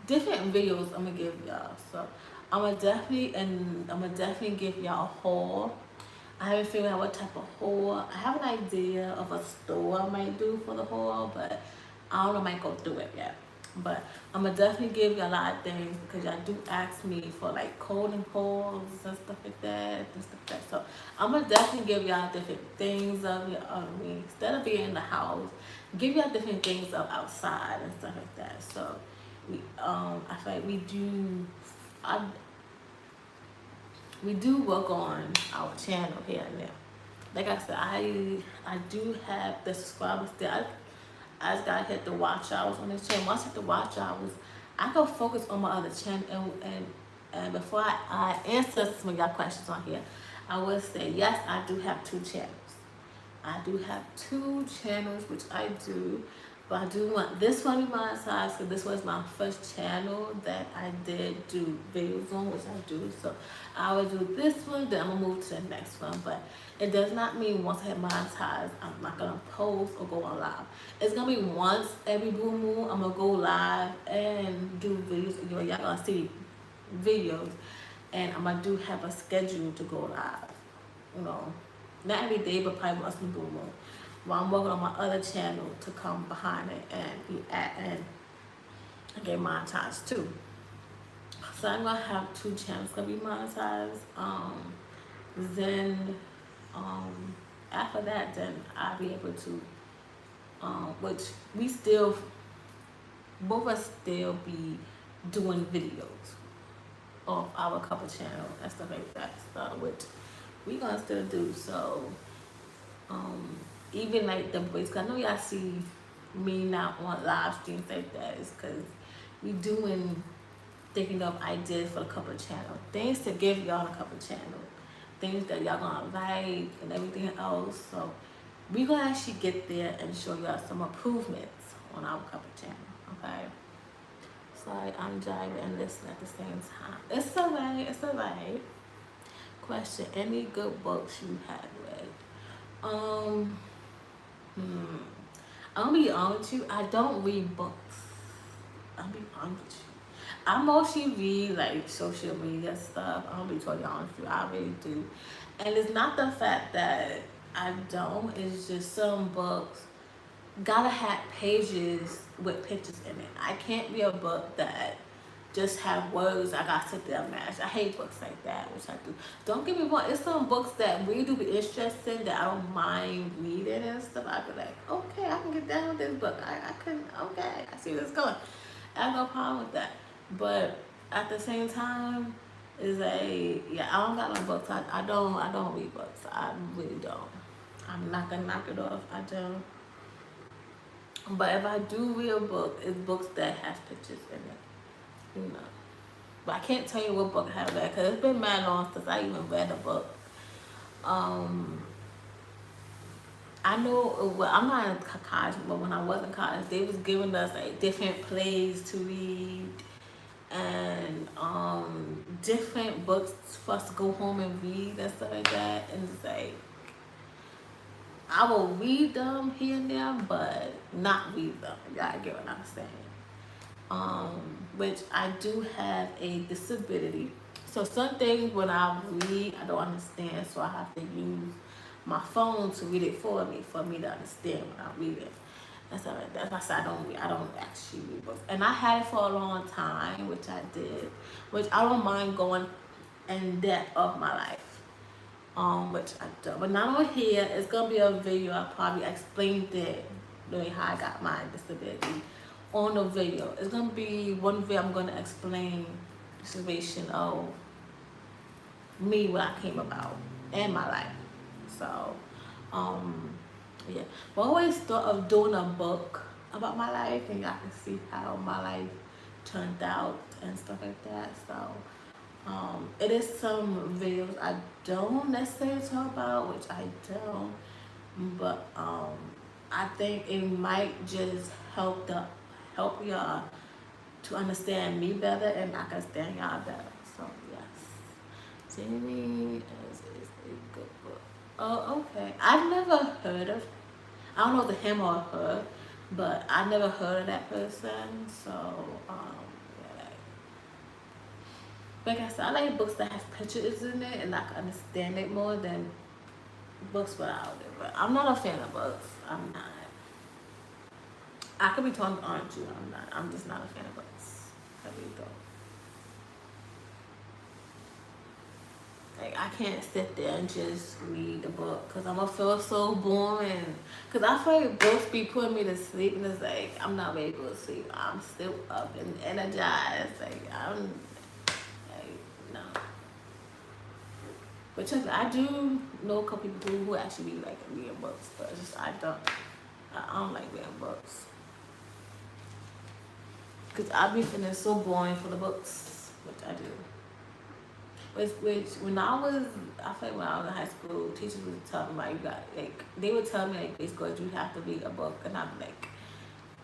different videos. I'm gonna give y'all. So, I'm gonna definitely give y'all a haul. I haven't figured out what type of haul. I have an idea of a store I might do for the haul, but I don't know, I might go through it yet. But I'm gonna definitely give you a lot of things because y'all do ask me for like coding polls and stuff like that and stuff like that. So I'm gonna definitely give y'all different things of me instead of being in the house. Give y'all different things of outside and stuff like that. So I feel like we do work on our channel here and there. Like I said, I do have the subscribers there. I just gotta hit the watch hours on this channel. Once I hit the watch hours, I go focus on my other channel. And before I answer some of y'all questions on here, I will say yes, I do have 2 channels. I do have 2 channels, which I do. But I do want this one to be monetized because this was my first channel that I did do videos on, which I do. So I will do this one, then I'm gonna move to the next one. But it does not mean once I hit monetized, I'm not gonna post or go on live. It's gonna be once every blue moon, I'm gonna go live and do videos. Y'all gonna see videos, and I'm gonna do have a schedule to go live. You know, not every day, but probably once in a blue moon. While I'm working on my other channel to come behind it and be at and get monetized too. So I'm gonna have 2 channels gonna be monetized. Then after that, then I'll be able to which we still both of us still be doing videos of our couple channel and stuff like that. So which we gonna still do. So even like the boys, cause I know y'all see me not on live streams like that is cause we doing thinking of ideas for the couple channel, things to give y'all a couple channel, things that y'all gonna like and everything else. So we gonna actually get there and show y'all some improvements on our couple channel. Okay. Sorry, I'm driving and listening at the same time. It's alright. It's alright. Question: any good books you have read? I'm gonna be honest with you. I don't read books. I'll be honest with you. I mostly read like social media stuff. I'm gonna be totally honest with you. I really do. And it's not the fact that I don't. It's just some books gotta have pages with pictures in it. I can't read a book that just have words I gotta sit there and match. I hate books like that, which I do. Don't get me wrong, it's some books that really do be interesting that I don't mind reading and stuff. I'd be like, okay, I can get down with this book. I can, okay, I see where it's going. I have no problem with that. But at the same time, I don't got no books. I don't read books. I really don't. I'm not gonna knock it off. I don't. But if I do read a book, it's books that has pictures in it. You know, but I can't tell you what book I have read because it's been mad long since I even read a book. I know, well, I'm not in college, but when I was in college, they was giving us like different plays to read and different books for us to go home and read and stuff like that. And it's like I will read them here and there, but not read them. Y'all get what I'm saying? Which I do have a disability. So some things when I read, I don't understand, so I have to use my phone to read it for me to understand when I read it. That's why I said I don't actually read books. And I had it for a long time, which I did, which I don't mind going in depth of my life. Which I do. But not on here, it's gonna be a video I probably explained it, knowing how I got my disability on the video. It's gonna be one video I'm gonna explain the situation of me, what I came about and my life. So yeah, but I always thought of doing a book about my life and y'all can see how my life turned out and stuff like that. So it is some videos I don't necessarily talk about, which I don't, but I think it might just help y'all to understand me better and I can understand y'all better. So yes, Jamie is a good book. Oh, okay. I've never heard of. I don't know if it's him or her, but I never heard of that person. So yeah, like I said, I like books that have pictures in it and I can understand it more than books without it. But I'm not a fan of books. I'm not. I could be totally honest with you. I'm not. I'm just not a fan of books. I really don't. Like I can't sit there and just read the book because I'm gonna feel so boring. Cause I feel like books be putting me to sleep, and it's like I'm not ready to go to sleep. I'm still up and energized. Like I'm like no. But trust me, I do know a couple people who actually like reading books, but it's just I don't. I don't like reading books. Cause I be feeling so boring for the books, which I do. Which when I was, I feel like when I was in high school, teachers would tell me like you got like they would tell me like Gracegorgeous, you have to read a book, and I'm like,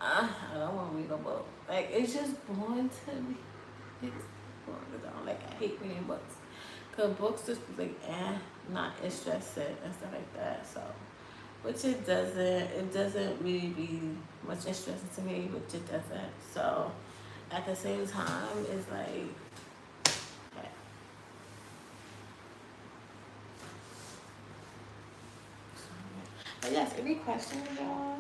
I don't want to read a book. Like it's just boring to me. It's boring. I don't like. I hate reading books. Cause books just be like not interested and stuff like that. So, which it doesn't really be much interesting to me, which it doesn't. So, at the same time, it's like. Okay. But yes, any questions, y'all?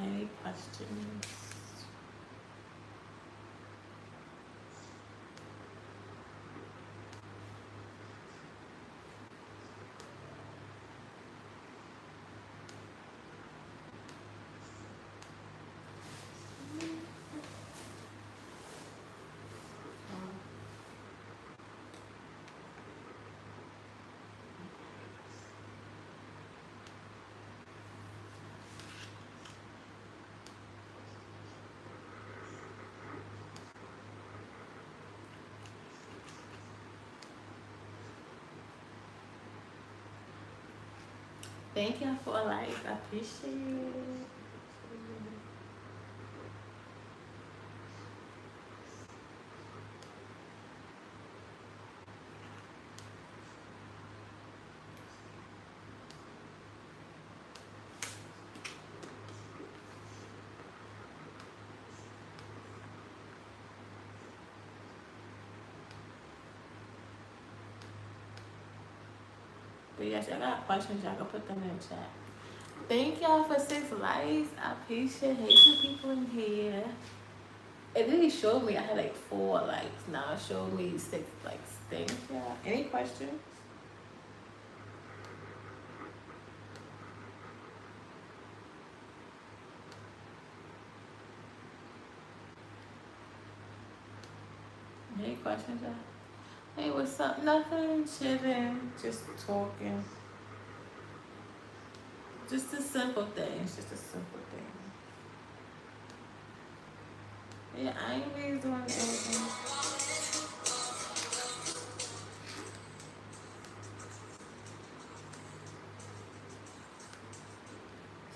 Any questions? Thank y'all for a like. I appreciate it. But yes, y'all got questions, y'all can put them in the chat. Thank y'all for 6 likes. I appreciate you people in here. It really showed me I had like 4 likes. Now it showed me 6 likes. Thank y'all. Any questions? Any questions, y'all? Hey, what's up? Nothing. Chilling. Just talking. Just a simple thing. It's just a simple thing. Yeah, I ain't really doing anything.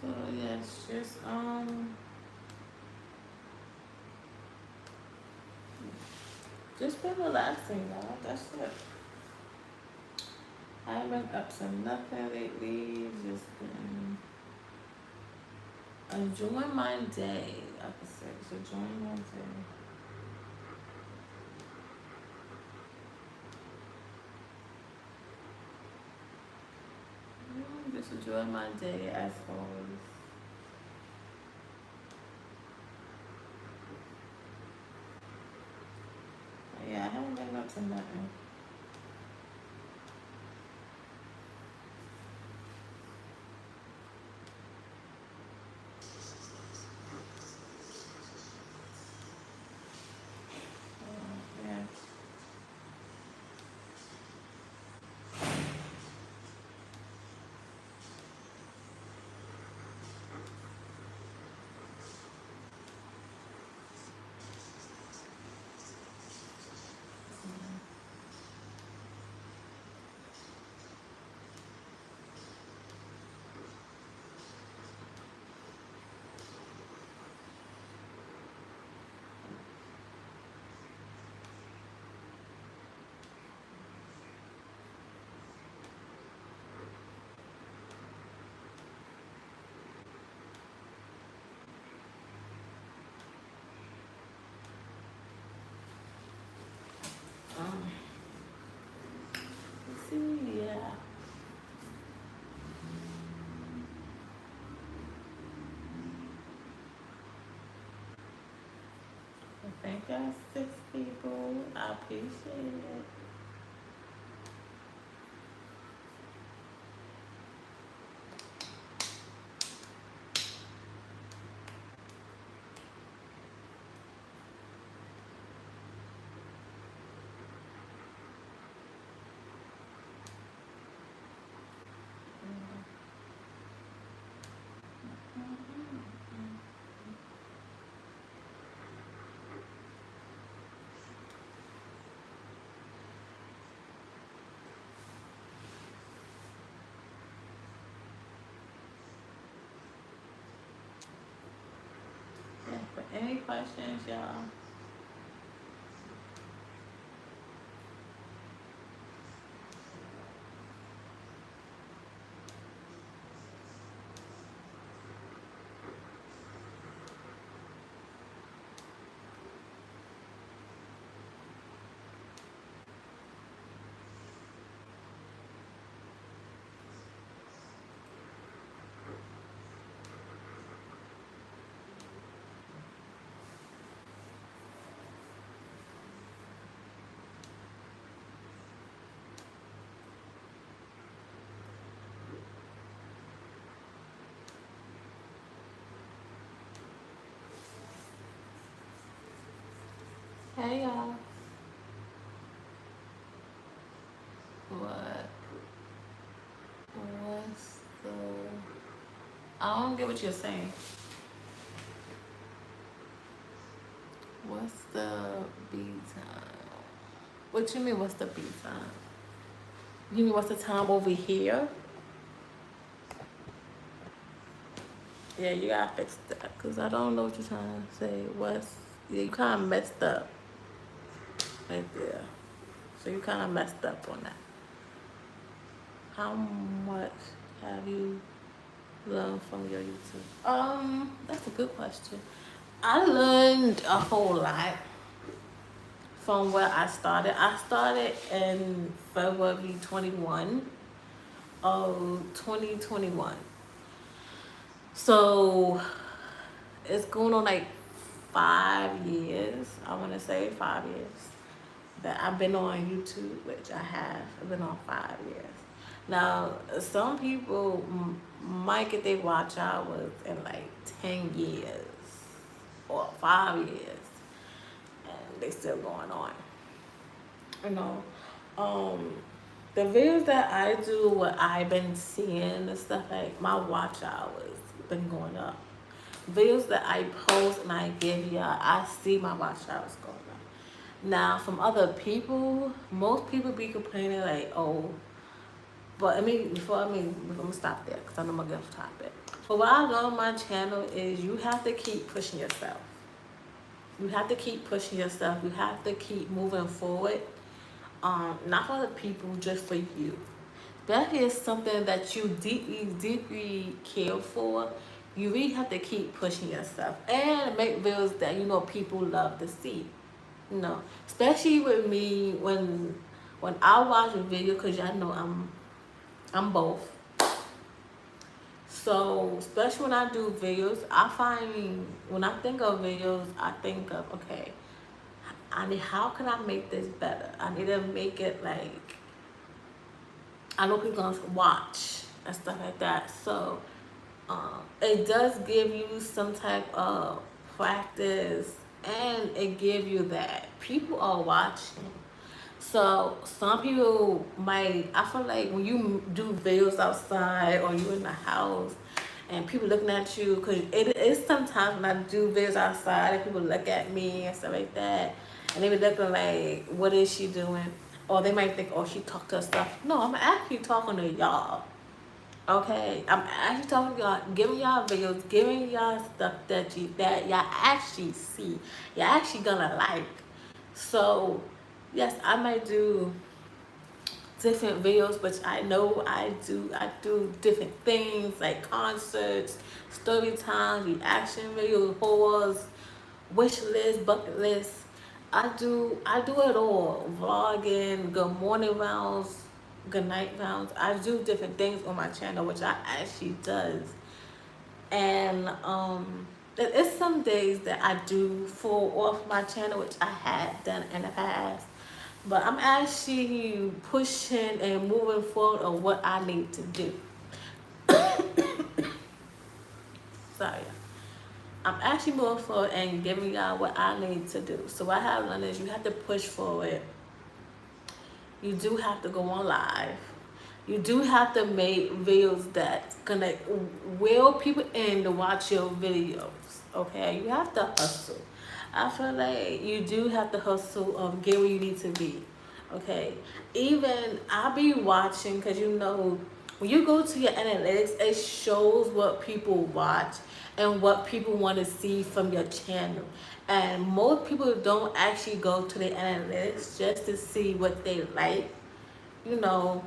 So yes, just been relaxing, y'all. That's it. I haven't been up to nothing lately. Just been enjoying my day. I could say just enjoying my day. Just enjoying my day as always. Yeah, I haven't been up to nothing. Yeah. got 6 people. I appreciate it. Yeah, but any questions, y'all? Hey, y'all. What? What's the... I don't get what you're saying. What's the B time? What you mean, what's the B time? You mean, what's the time over here? Yeah, you gotta fix that, because I don't know what you're trying to say. What's... Yeah, you kind of messed up right there. So you kind of messed up on that. How much have you learned from your YouTube? That's a good question. I learned a whole lot from where I started. I started in February 21 of 2021. So it's going on like 5 years. I want to say 5 years that I've been on YouTube, which I have. I've been on 5 years. Now, some people might get their watch hours in like 10 years or 5 years, and they still going on. You know, the videos that I do, what I've been seeing and stuff, like my watch hours been going up. Videos that I post and I give y'all, I see my watch hours going up. Now, from other people, most people be complaining like, oh, but I'm gonna stop there because I know I'm gonna get off topic. But what I love on my channel is you have to keep pushing yourself. You have to keep pushing yourself. You have to keep moving forward. Not for other people, just for you. That is something that you deeply care for. You really have to keep pushing yourself and make videos that you know people love to see. You know, especially with me when I watch a video, because y'all know I'm both. So especially when I do videos, I find when I think of videos, I think of, okay, how can I make this better? I need to make it like I know people gonna watch and stuff like that. So it does give you some type of practice, and it give you that people are watching. So some people might, I feel like when you do videos outside or you in the house and people looking at you, because it is sometimes when I do videos outside and people look at me and stuff like that, and they be looking like, what is she doing? Or they might think, oh, she talked to herself. No, I'm actually talking to y'all. Okay, I'm actually talking to y'all, giving y'all videos, giving y'all stuff that y'all actually see, y'all actually gonna like. So yes, I might do different videos, which I know I do different things like concerts, story times, reaction videos, hauls, wish list, bucket list. I do it all. Vlogging, good morning rounds, good night rounds. I do different things on my channel, which I actually does. And It's some days that I do fall off my channel, which I had done in the past. But I'm actually pushing and moving forward on what I need to do. Sorry. I'm actually moving forward and giving y'all what I need to do. So what I have done is you have to push forward. You do have to go on live. You do have to make videos that's gonna will people in to watch your videos. Okay, you have to hustle. I feel like you do have to hustle get where you need to be. Okay, even I'll be watching because you know when you go to your analytics, it shows what people watch and what people want to see from your channel. And most people don't actually go to the analytics just to see what they like. You know,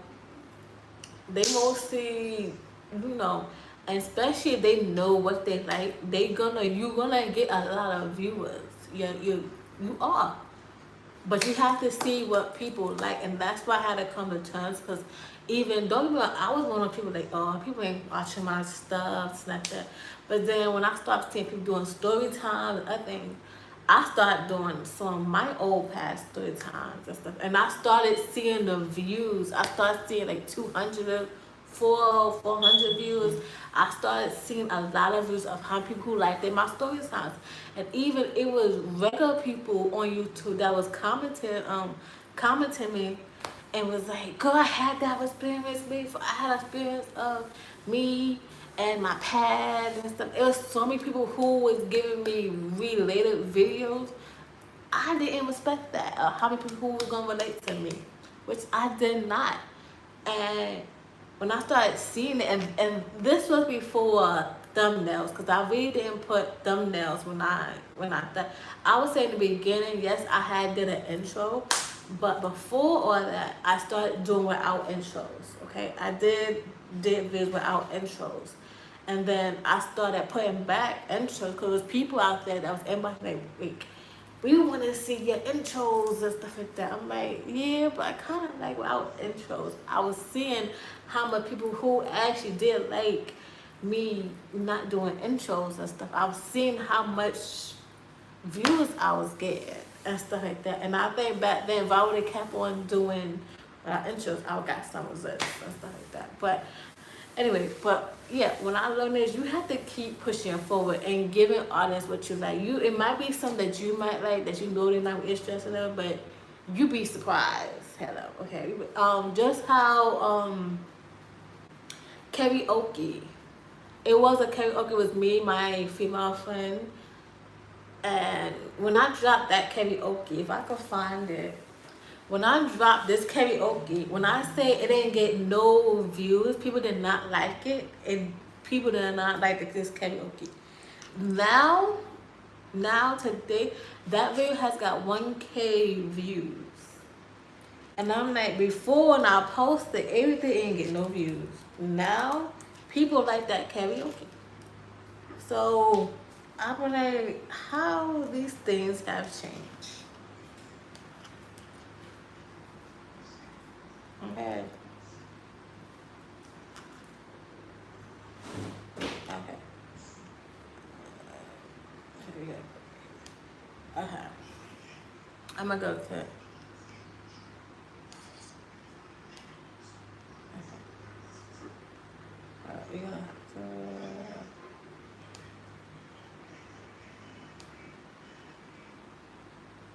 they mostly, you know, and especially if they know what they like, you're gonna get a lot of viewers. You are. But you have to see what people like, and that's why I had to come to terms. Because even don't get me wrong, I was one of the people like, oh, people ain't watching my stuff, like that. But then when I started seeing people doing story times and other things, I started doing some of my old past story times and stuff, and I started seeing the views. I started seeing like 200, 400 views. I started seeing a lot of views of how people who liked my story times, and even it was regular people on YouTube that was commenting me, and was like, "Girl, I had that experience before. I had experience of me and my pad and stuff." It was so many people who was giving me related videos. I didn't respect that. How many people who was gonna relate to me, which I did not. And when I started seeing it, and this was before thumbnails, because I really didn't put thumbnails when I thought. I would say in the beginning, yes, I had did an intro, but before all that, I started doing without intros. Okay, I did videos without intros, and then I started putting back intros because there's people out there that was in my like, wait, we want to see your intros and stuff like that. I'm like, yeah, but I kind of like without intros. I was seeing how much people who actually did like me not doing intros and stuff. I was seeing how much views I was getting and stuff like that. And I think back then, if I would have kept on doing intros, I would got some results and stuff like that. But anyway, but yeah, when I learned this, you have to keep pushing forward and giving audience what you like. It might be something that you might like that you know they're not interested in, but you be surprised. Hello, okay. Just how karaoke. It was a karaoke with me, my female friend, and when I dropped that karaoke, if I could find it. When I dropped this karaoke, when I say it didn't get no views, people did not like it, and people did not like this karaoke. Now today, that video has got 1K views. And I'm like, before when I posted, everything didn't get no views. Now, people like that karaoke. So, I'm like, how these things have changed. Okay. Okay. Here we go. Okay. I'm gonna go to. Okay. We're gonna have to.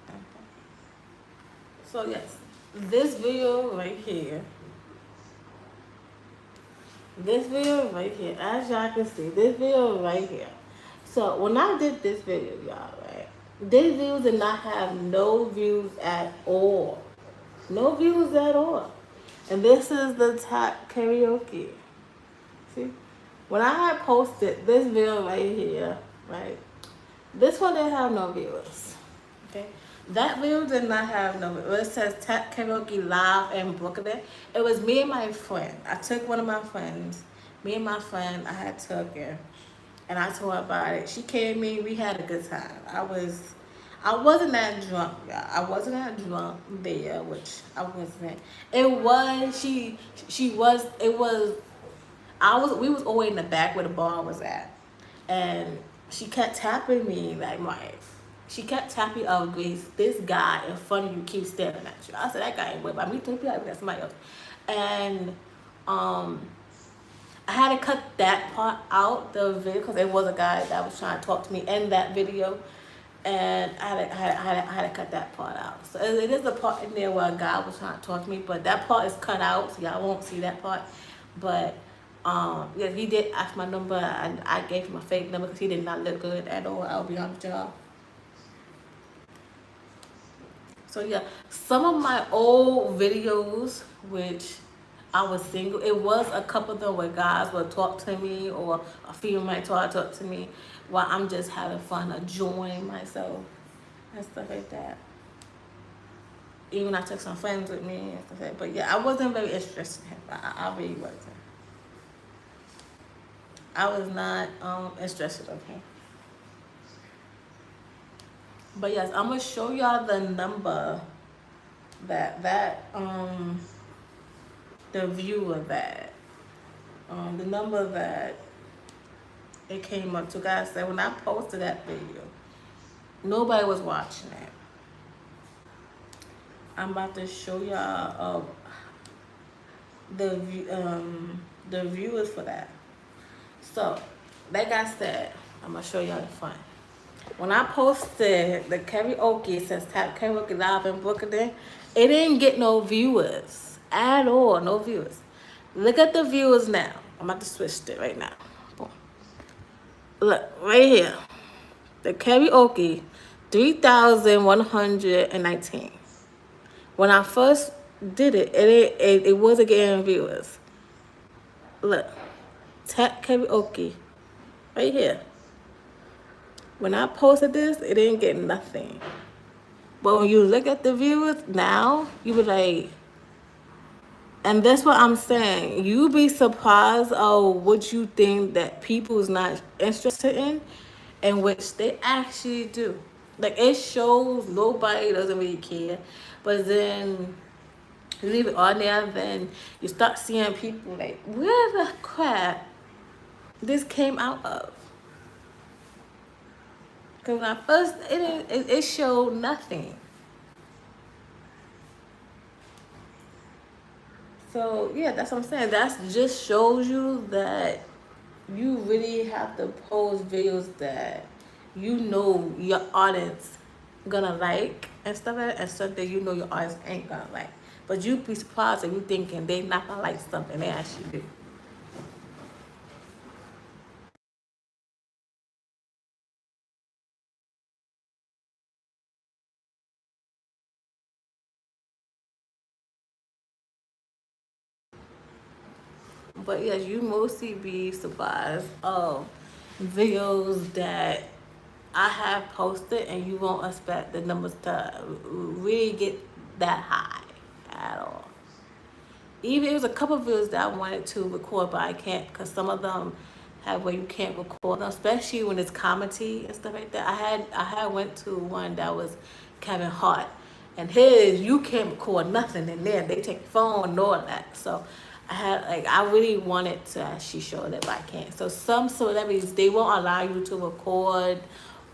Okay. So yes, this video right here. This video right here, as y'all can see, this video right here. So when I did this video, y'all, right, this video did not have no views at all. No views at all. And this is the top karaoke. See? When I had posted this video right here, right, this one didn't have no views. Okay? That video did not have no views. It says Tap Karaoke Live in Brooklyn. It was me and my friend. I took one of my friends. Me and my friend, I had took her. And I told her about it. She came to me. We had a good time. I wasn't that drunk, y'all. I wasn't that drunk there, which I wasn't. We was always in the back where the bar was at. And she kept tapping me like she kept tapping Grace, this guy in front of you keeps staring at you. I said that guy ain't with by me too, that's somebody else. And I had to cut that part out the video because there was a guy that was trying to talk to me in that video, and I had to cut that part out. So it is a part in there where a guy was trying to talk to me, but that part is cut out, so y'all won't see that part. But yeah, he did ask my number, and I gave him a fake number because he did not look good at all. I'll be honest with y'all. So yeah, some of my old videos, which I was single, it was a couple of them where guys would talk to me or a female might talk to me while I'm just having fun, enjoying myself and stuff like that. Even I took some friends with me and stuff like that. But yeah, I wasn't very interested in him. I really wasn't. I was not interested in him. But yes, I'm gonna show y'all the number that the viewer that the number that it came up to. Guys said when I posted that video, nobody was watching it. I'm about to show y'all the viewers for that. So like I said, I'm gonna show y'all the front. When I posted the karaoke, since Tap Karaoke Live in Brooklyn, it didn't get no viewers at all, no viewers. Look at the viewers now. I'm about to switch it right now. Boom. Look, right here. The karaoke, 3,119. When I first did it, it wasn't getting viewers. Look, Tap Karaoke, right here. When I posted this, it didn't get nothing. But when you look at the viewers now, you be like, and that's what I'm saying. You be surprised of what you think that people is not interested in which they actually do. Like, it shows nobody doesn't really care. But then you leave it on there, then you start seeing people like, where the crap this came out of? Because when I first, it showed nothing. So, yeah, that's what I'm saying. That just shows you that you really have to post videos that you know your audience gonna like and stuff like that, and stuff that you know your audience ain't gonna like. But you be surprised if you thinking they not gonna like something they actually do. But yes, you mostly be surprised of videos that I have posted, and you won't expect the numbers to really get that high at all. Even it was a couple of videos that I wanted to record, but I can't because some of them have where you can't record them, especially when it's comedy and stuff like that. I had went to one that was Kevin Hart, and his you can't record nothing in there. They take your phone and all that. So I really wanted to actually show that, but I can't. So some celebrities, they won't allow you to record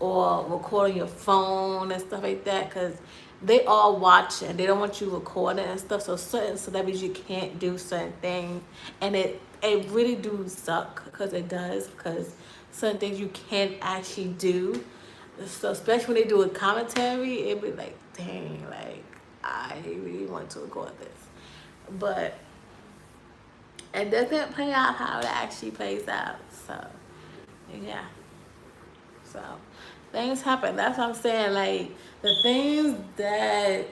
or record on your phone and stuff like that because they all watching. They don't want you recording and stuff. So certain celebrities, you can't do certain things, and it really do suck because it does, because certain things you can't actually do. So especially when they do a commentary, it be like, dang, like I really want to record this, but it doesn't play out how it actually plays out. So yeah, so things happen. That's what I'm saying. Like the things that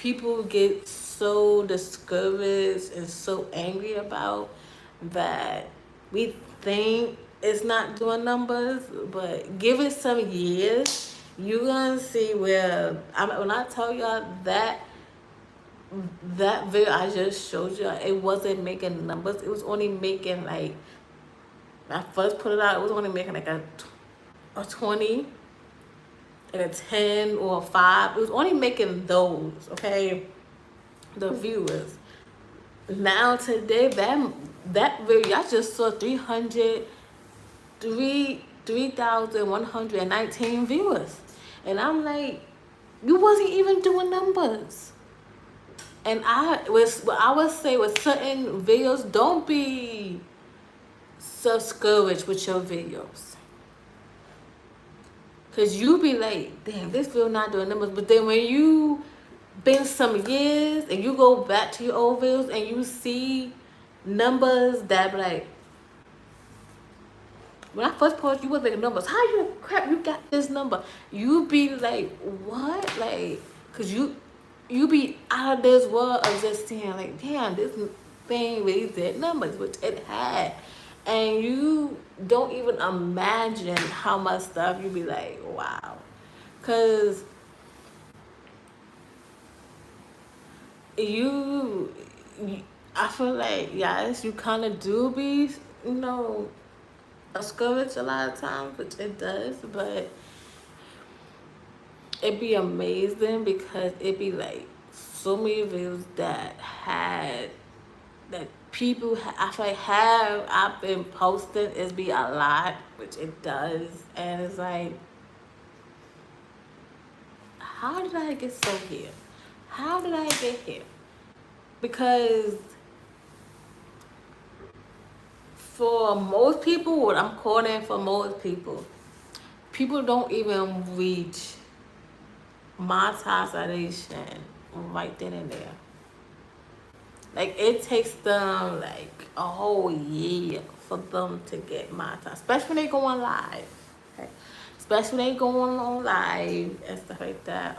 people get so discouraged and so angry about, that we think it's not doing numbers, but give it some years, you're gonna see where when I tell y'all that video I just showed you, it wasn't making numbers. It was only making, like, when I first put it out, it was only making like a 20 and a 10 or a 5. It was only making those, okay, the viewers. Now today, that video, I just saw 300 3,119 viewers. And I'm like, you wasn't even doing numbers. And I would say with certain videos, don't be discouraged with your videos. Cause you be like, damn, this video not doing numbers. But then when you been some years and you go back to your old videos and you see numbers that be like, when I first posted, you was like numbers. How you crap? You got this number? You be like, what? Like, cause you be out of this world of just saying like, damn, this thing really did numbers, which it had, and you don't even imagine how much stuff you be like, wow, cause you I feel like yes, you kind of do be, discouraged a lot of times, which it does, but it be amazing because it be like so many videos that people I feel like I've been posting. It's be a lot, which it does, and it's like, how did I get so here? How did I get here? Because for most people, what I'm calling for most people don't even reach monetization right then and there. Like, it takes them like a whole year for them to get monetized, especially when they go on live. Okay? Especially when they go on live and stuff like that.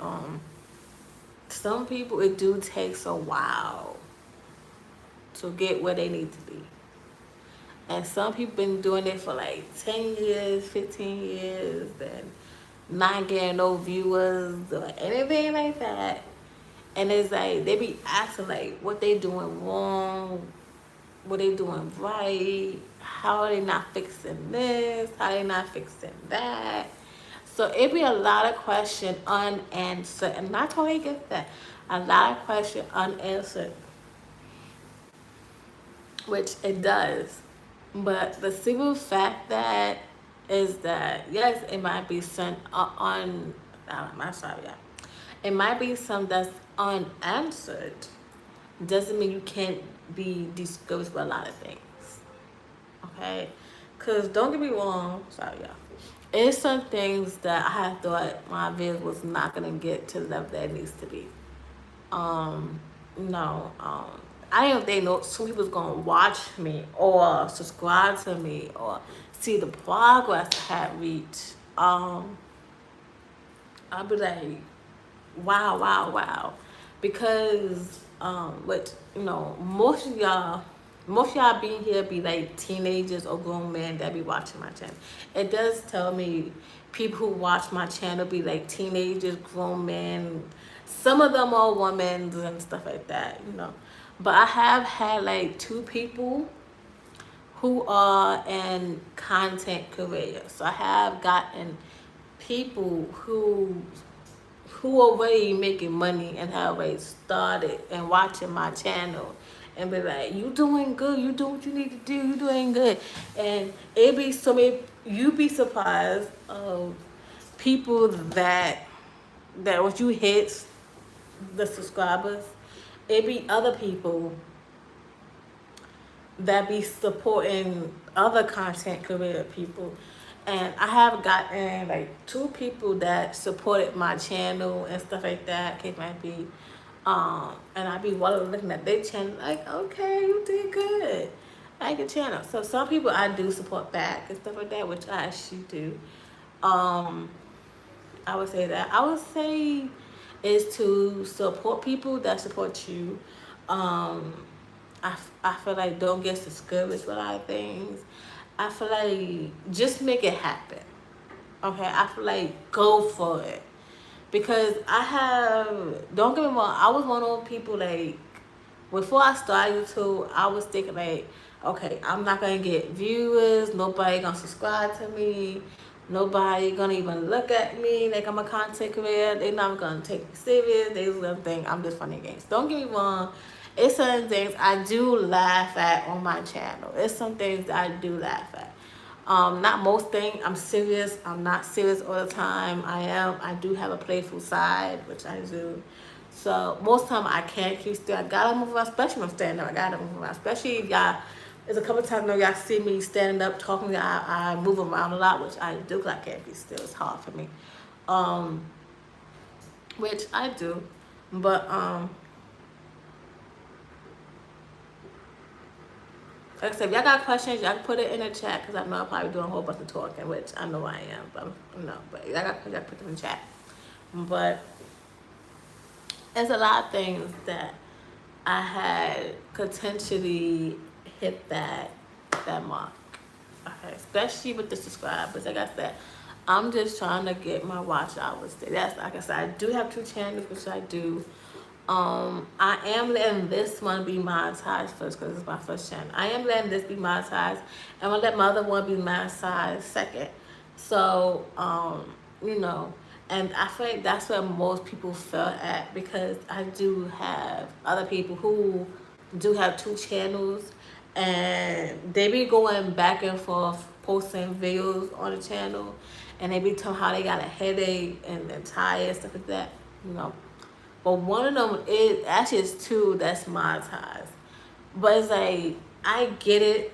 Some people, it do takes a while to get where they need to be. And some people been doing it for like 10 years, 15 years, and not getting no viewers or anything like that. And it's like, they be asking like, what they doing wrong, what they doing right, how are they not fixing this, how they not fixing that. So it be a lot of questions unanswered, and I totally get that. A lot of questions unanswered, which it does. But the simple fact that is that, yes, it might be some I'm sorry, yeah. It might be some that's unanswered. Doesn't mean you can't be discouraged by a lot of things. Okay? Because don't get me wrong, sorry, y'all. It's some things that I had thought my video was not going to get to the level that it needs to be. I didn't think some people was gonna watch me or subscribe to me or see the progress I had reached. I'd be like, wow, because most of y'all being here be like teenagers or grown men that be watching my channel. It does tell me people who watch my channel be like teenagers, grown men. Some of them are women and stuff like that, But I have had like 2 people who are in content career. So I have gotten people who already making money and have already started and watching my channel and be like, you doing good, you doing what you need to do, you doing good. And it be so many, you be surprised of people that once you hit the subscribers, it be other people that be supporting other content creator people. And I have gotten like 2 people that supported my channel and stuff like that. It might be, and I be looking at their channel like, okay, you did good. I like your channel. So some people I do support back and stuff like that, which I actually do. I would say that. I would say is to support people that support you. I feel like don't get discouraged with a lot of things. I feel like just make it happen. Okay, I feel like go for it. Because don't get me wrong, I was one of those people like, before I started YouTube, I was thinking like, okay, I'm not going to get viewers, nobody going to subscribe to me, nobody going to even look at me like I'm a content creator, they're not going to take me serious, they're going to think I'm just funny games. Don't get me wrong, it's certain things I do laugh at on my channel. It's some things I do laugh at. Not most things. I'm serious. I'm not serious all the time. I do have a playful side, which I do. So most time I can't keep still. I gotta move around, especially when I'm standing up. I gotta move around, especially if y'all. There's a couple of times y'all see me standing up talking. I move around a lot, which I do because I can't be still. It's hard for me. Which I do, but like I said, if y'all got questions, y'all can put it in the chat because I know I'm probably doing a whole bunch of talking, which I know I am, but no. But y'all got questions, y'all put them in the chat. But there's a lot of things that I had potentially hit that mark. Okay, especially with the subscribers. Like I said, I'm just trying to get my watch hours. That's like I said, I do have 2 channels, which I do. I am letting this one be monetized first because it's my first channel. I am letting this be monetized. I'm gonna let my other one be monetized second. So, you know, and I feel like that's where most people fell at because I do have other people who do have 2 channels and they be going back and forth posting videos on the channel and they be telling how they got a headache and they're tired, stuff like that, you know. But one of them is actually it's 2 that's monetized. But it's like I get it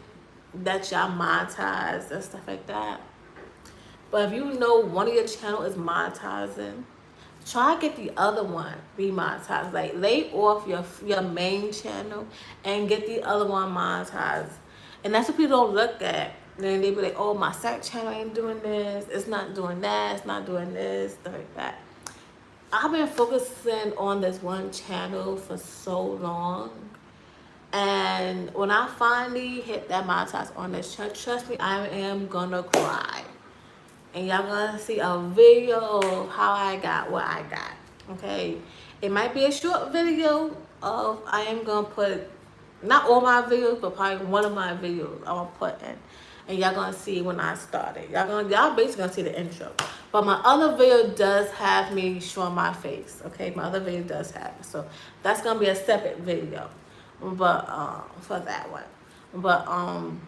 that y'all monetize and stuff like that. But if you know one of your channel is monetizing, try to get the other one be monetized. Like lay off your main channel and get the other one monetized. And that's what people don't look at. Then they be like, oh, my second channel ain't doing this, it's not doing that, it's not doing this, stuff like that. I've been focusing on this one channel for so long. And when I finally hit that monetize on this channel, trust me, I am gonna cry. And y'all gonna see a video of how I got what I got, okay? It might be a short video of, I am gonna put, not all my videos, but probably one of my videos I'm gonna put in. And y'all gonna see when I started. Y'all basically gonna see the intro. But my other video does have me showing my face, okay? My other video does have it. So that's gonna be a separate video. But for that one. But I'll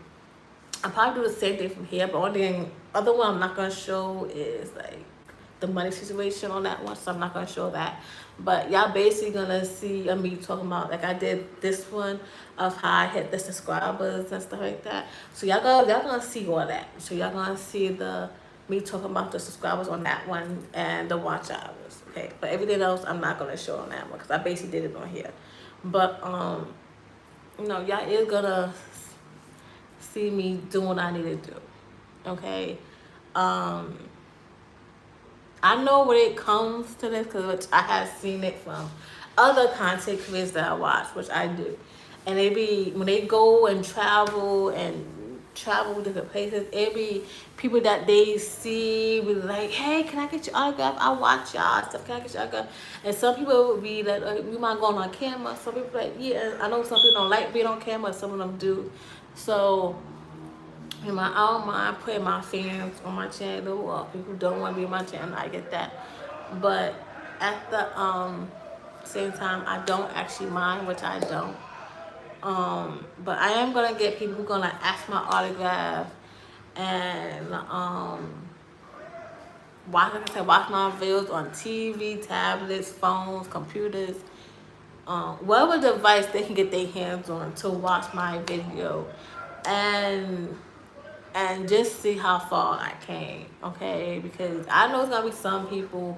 probably do the same thing from here, but only other one I'm not gonna show is like the money situation on that one, so I'm not gonna show that. But y'all basically gonna see me talking about, like I did this one of how I hit the subscribers and stuff like that. So y'all gonna see all that. So y'all gonna see me talking about the subscribers on that one and the watch hours. Okay, but everything else I'm not gonna show on that one because I basically did it on here. But you know, y'all is gonna see me doing what I need to do. Okay. I know when it comes to this because I have seen it from other content creators that I watch, which I do. And when they go and travel different places, it be people that they see be like, hey, can I get your autograph? I watch y'all stuff. Can I get your autograph? And some people would be like, we mind going on camera. Some people like, yeah. I know some people don't like being on camera. Some of them do. So I don't mind putting my fans on my channel or people who don't want to be on my channel. I get that. But at the same time, I don't actually mind, which I don't. But I am gonna get people who are gonna ask my autograph and watch my videos on TV, tablets, phones, computers, whatever device they can get their hands on to watch my video and just see how far I came, okay? Because I know it's gonna be some people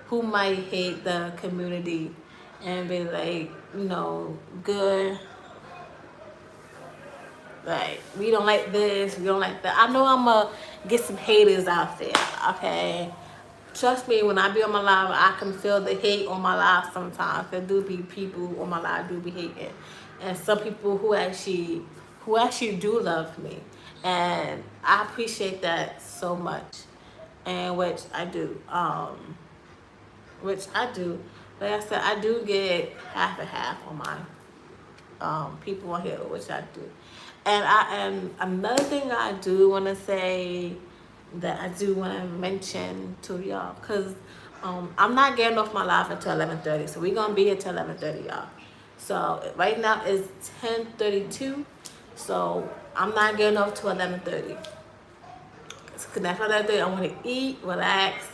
who might hate the community and be like, you know, good, like, we don't like this, we don't like that. I know I'm gonna get some haters out there, okay? Trust me, when I be on my live, I can feel the hate on my live sometimes. There do be people on my live do be hating. And some people who actually do love me. And I appreciate that so much. And which I do. Like I said, I do get half and half on my people on here, which I do. And another thing I do want to say that I do want to mention to y'all, because I'm not getting off my live until 11:30, so we're gonna be here till 11:30, y'all. So right now it's 10:32, so I'm not getting off till 11:30. connect on that day. I want to eat, relax,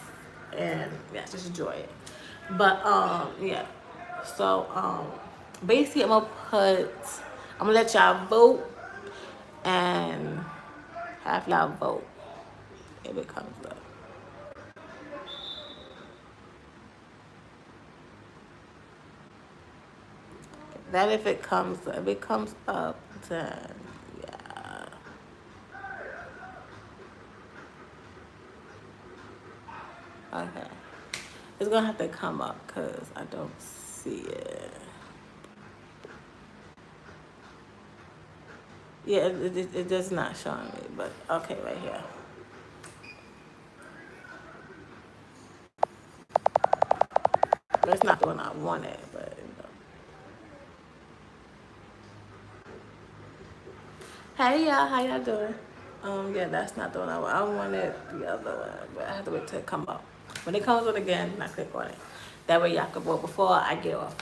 and yeah, just enjoy it. But yeah. So basically, I'm gonna let y'all vote and have y'all vote if it comes up. That if it comes up, then yeah. Okay. It's gonna have to come up because I don't see it. Yeah, it does not show me, but okay, right here. It's not the one I wanted, but you know. Hey y'all, how y'all doing? Yeah, that's not the one I want. I wanted the other one, but I have to wait till it come up. When it comes on again, I click on it. That way y'all can vote before I get off.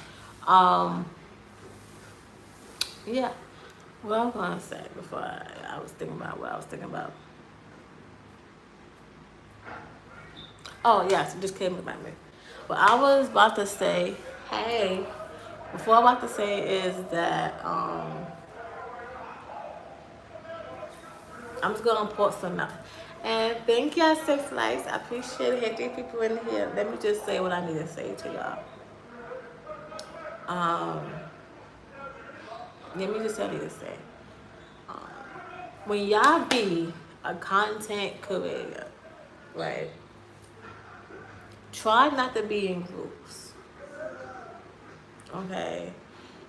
Yeah. What I was gonna say before I was thinking about what I was thinking about. Oh yes, it just came with my me. What I was about to say, hey, before I'm about to say is that I'm just gonna post some now. And thank y'all 6 likes. I appreciate it. Hey, 3 people in here. Let me just say what I need to say to y'all. Let me just tell you to say. When y'all be a content creator, right? Try not to be in groups. Okay?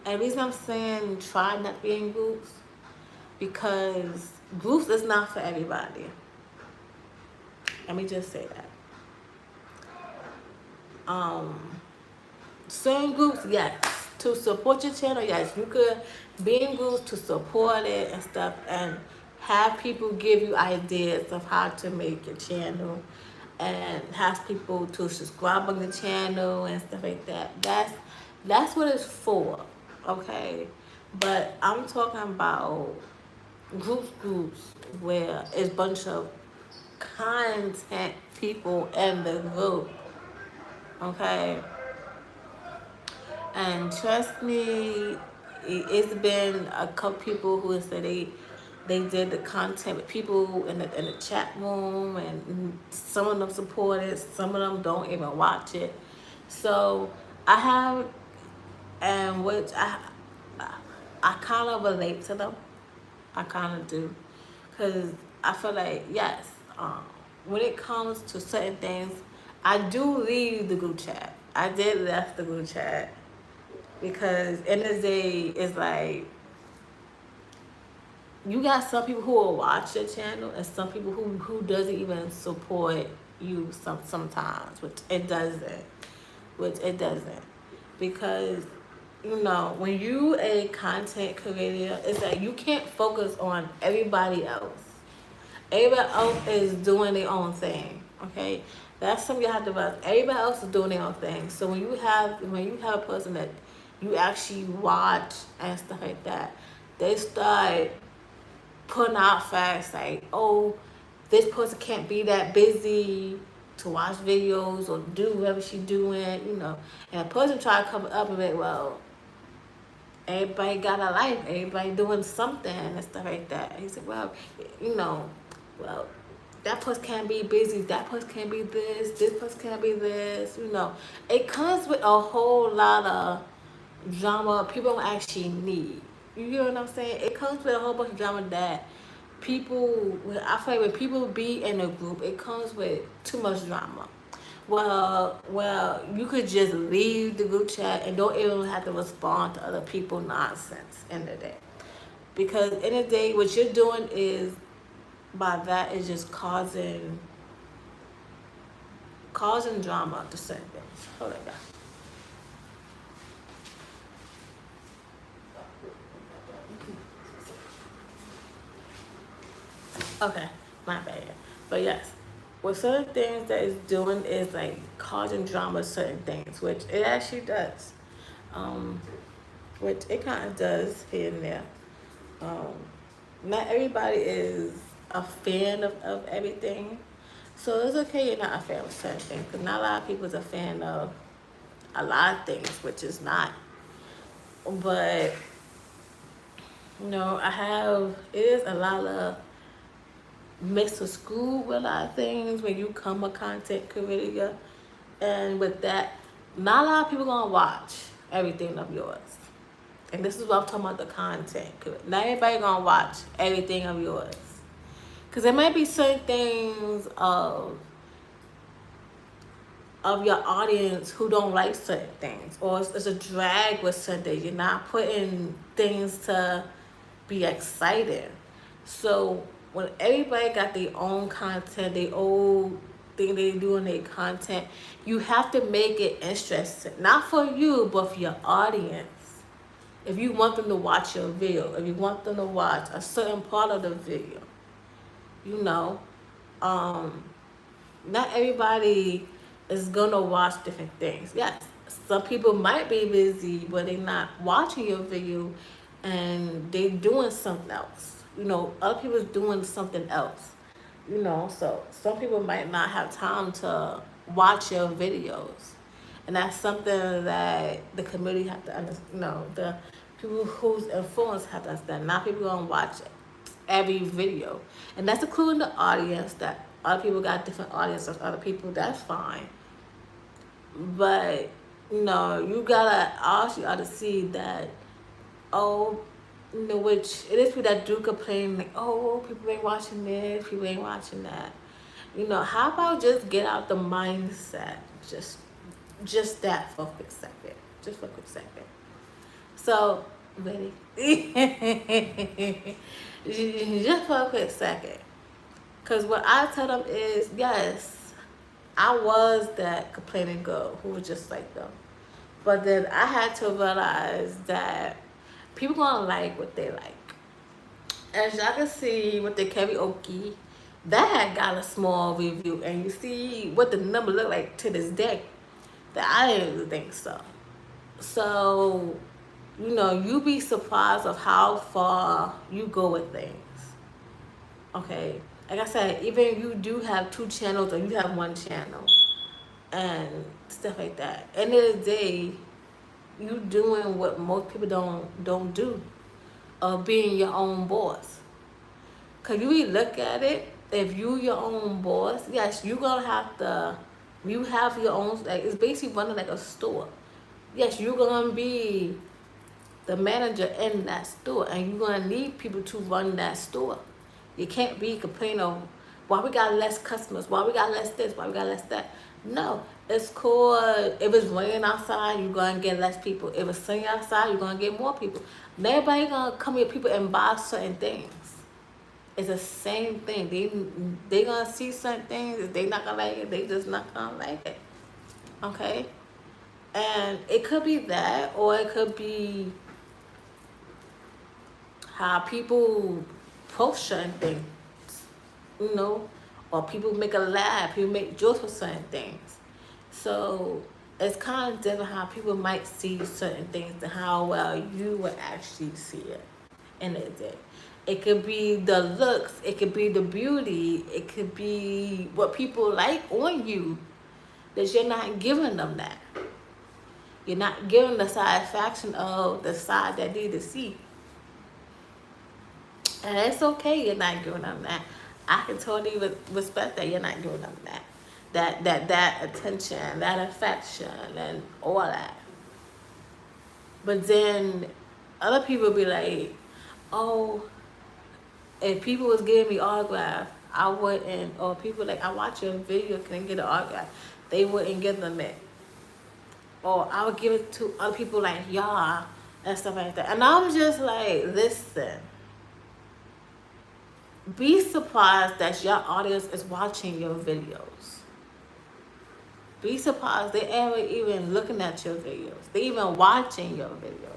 And the reason I'm saying try not to be in groups, because groups is not for everybody. Let me just say that. Certain groups, yes, to support your channel, yes, you could be in groups to support it and stuff, and have people give you ideas of how to make your channel, and have people to subscribe on the channel and stuff like that. That's what it's for, okay? But I'm talking about groups where it's a bunch of content people in the group, okay? And trust me, it's been a couple people who said they did the content with people in the chat room, and some of them supported, some of them don't even watch it. So I have, and which I kind of relate to them. I kind of do, because I feel like, yes, when it comes to certain things, I do leave the group chat. I did left the group chat, because in the day, it's like, you got some people who will watch your channel, and some people who doesn't even support you sometimes, which it doesn't. Because, you know, when you a content creator, it's like you can't focus on everybody else. Everybody else is doing their own thing, okay? That's something you have to realize. Everybody else is doing their own thing. So when you have a person that you actually watch and stuff like that, they start putting out facts like, oh, this person can't be that busy to watch videos or do whatever she's doing, you know. And a person try to cover up and be, well, everybody got a life, everybody doing something and stuff like that. He said, well, you know, well, that person can't be busy, that person can't be this person can't be this, you know. It comes with a whole lot of drama people don't actually need. You hear what I'm saying? It comes with a whole bunch of drama that people, I feel like when people be in a group, it comes with too much drama. Well, you could just leave the group chat and don't even have to respond to other people nonsense in the day. Because in the day, what you're doing is, by that, is just causing drama to certain things. Hold on, guys. Okay, my bad. But yes, what certain things that it's doing is like causing drama to certain things, which it actually does. Which it kind of does here and there. Not everybody is a fan of everything. So it's okay you're not a fan of certain things, because not a lot of people's a fan of a lot of things, which is not. But you know, it is a lot of mixed with school with a lot of things when you come a content creator, and with that, not a lot of people gonna watch everything of yours. And this is what I'm talking about, the content. Not everybody gonna watch everything of yours, because there might be certain things of your audience who don't like certain things, or it's a drag with certain things. You're not putting things to be exciting. So when everybody got their own content, their own thing they do in their content, you have to make it interesting, not for you but for your audience. If you want them to watch your video, if you want them to watch a certain part of the video, you know, not everybody is gonna watch different things. Yes, some people might be busy, but they're not watching your video, and they doing something else. You know, other people's doing something else. You know, so some people might not have time to watch your videos, and that's something that the community have to understand. You know, the people whose influence have to understand. Not people gonna watch every video, and that's including the audience. That other people got different audiences, other people, that's fine. But you know, you gotta also gotta see that, oh, you know, which it is people that do complain, like, oh, people ain't watching this, people ain't watching that. You know, how about just get out the mindset, just that for a quick second, just for a quick second. So ready? Just for a quick second, because what I tell them is, yes, I was that complaining girl who was just like them, but then I had to realize that people gonna like what they like. As y'all can see with the karaoke, that had got a small review, and you see what the number look like to this day, that I didn't even think so. So, you know, you be surprised of how far you go with things. Okay, like I said, even you do have 2 channels or you have 1 channel and stuff like that. End of the day, you doing what most people don't do, of being your own boss. Cause you really look at it, if you your own boss, yes, you gonna have to. You have your own, like, it's basically running like a store. Yes, you're gonna be the manager in that store, and you're gonna need people to run that store. You can't be complaining of why we got less customers, why we got less this, why we got less that. No, it's cool. If it's raining outside, you're gonna get less people. If it's sunny outside, you're gonna get more people. Nobody gonna come here, people, and buy certain things. It's the same thing. They gonna see certain things. If they not gonna like it, they just not gonna like it. Okay? And it could be that, or it could be how people post certain things, you know, or people make a laugh, people make jokes for certain things. So it's kind of different how people might see certain things and how well you would actually see it in the day. It could be the looks, it could be the beauty, it could be what people like on you, that you're not giving them that. You're not giving the satisfaction of the side that they need to see. And it's okay you're not giving them that. I can totally respect that you're not giving them that. That attention, that affection, and all that. But then other people be like, oh, if people was giving me autograph, I wouldn't, or people like, I watch your video, can I get an autograph? They wouldn't give them it. Or I would give it to other people like y'all and stuff like that. And I'm just like, listen, be surprised that your audience is watching your videos. Be surprised they ever even looking at your videos. They even watching your videos.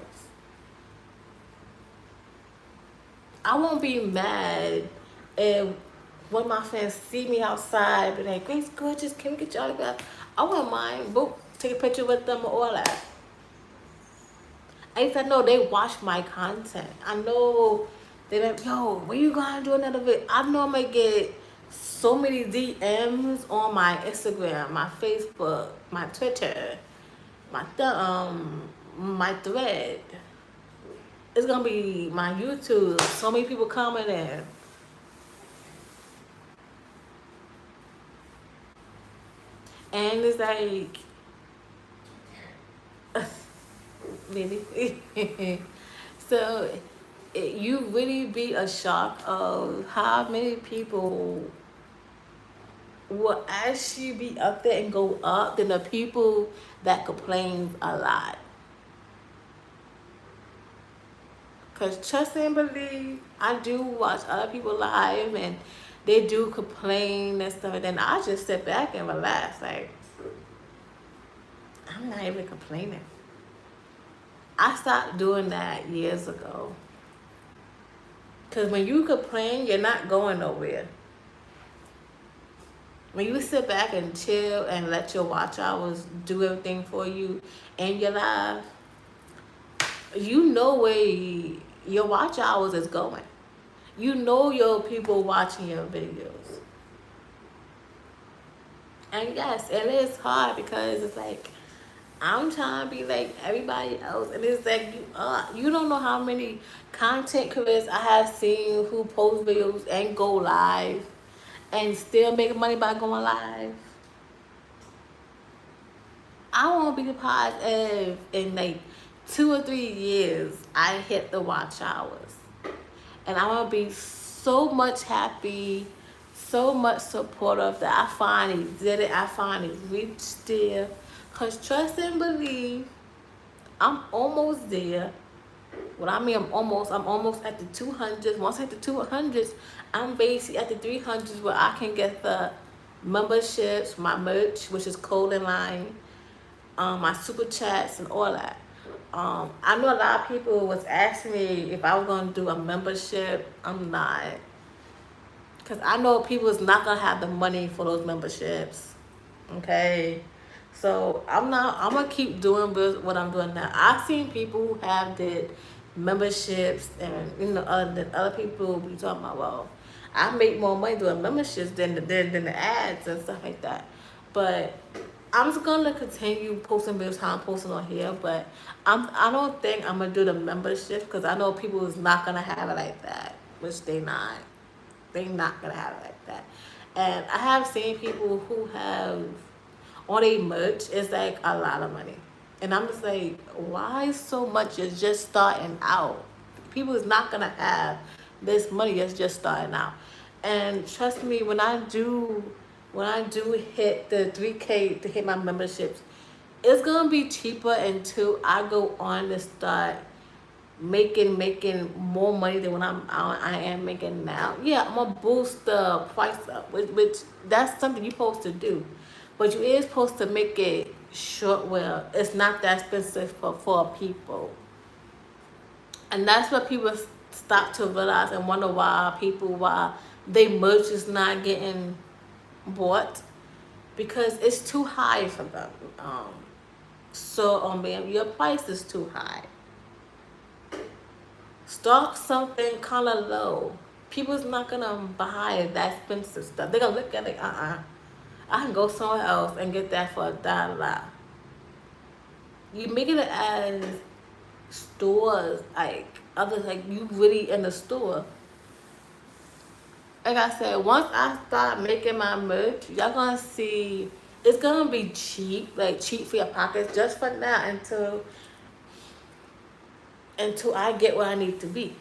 I won't be mad if one of my fans see me outside, be like, Gracegorgeous, can we get your autograph? I wouldn't mind. Boop, take a picture with them or all that. At least I know they watch my content. I know They like, yo, when you gonna do another video? I normally get so many DMs on my Instagram, my Facebook, my Twitter, my thread. It's gonna be my YouTube. So many people commenting. And it's like, really? So you really be a shock of how many people will actually be up there and go up than the people that complain a lot. Because trust and believe, I do watch other people live and they do complain and stuff, and then I just sit back and relax. Like, I'm not even complaining. I stopped doing that years ago. Because when you complain, you're not going nowhere. When you sit back and chill and let your watch hours do everything for you in your life, you know where your watch hours is going. You know your people watching your videos. And yes, it is hard because it's like, I'm trying to be like everybody else. And it's like, you don't know how many content creators I have seen who post videos and go live and still make money by going live. I won't be surprised if in like 2 or 3 years I hit the watch hours. And I'm gonna be so much happy, so much supportive that I finally did it. I finally reached there. Cause trust and believe, I'm almost there. What I mean, I'm almost at the 200s. Once I hit the 200s, I'm basically at the 300s where I can get the memberships, my merch, which is clothing line, my super chats and all that. I know a lot of people was asking me if I was gonna do a membership. I'm not, cause I know people is not gonna have the money for those memberships. Okay, so I'm gonna keep doing what I'm doing now. I've seen people who have did memberships, and other people be talking about, well, I make more money doing memberships than the ads and stuff like that. But I'm just gonna continue posting videos how I'm posting on here, but I don't think I'm gonna do the membership because I know people is not gonna have it like that, which they not. They not gonna have it like that. And I have seen people who have on a merch is like a lot of money, and I'm just like, why so much? It's just starting out. People is not gonna have this money. It's just starting out. And trust me, when I do hit the 3K to hit my memberships, it's gonna be cheaper until I go on to start making more money than what I am making now. Yeah, I'm gonna boost the price up, which that's something you're supposed to do, but you is supposed to make it short where it's not that expensive for people. And that's what people stop to realize and wonder why they merch is not getting bought, because it's too high for them. So your price is too high. Start something kind of low. People's not gonna buy that expensive stuff. They're gonna look at it, I can go somewhere else and get that for $1. You make it as stores, like others, like you really in the store. Like I said, once I start making my merch, y'all gonna see it's gonna be cheap, like cheap for your pockets just for now until I get where I need to be.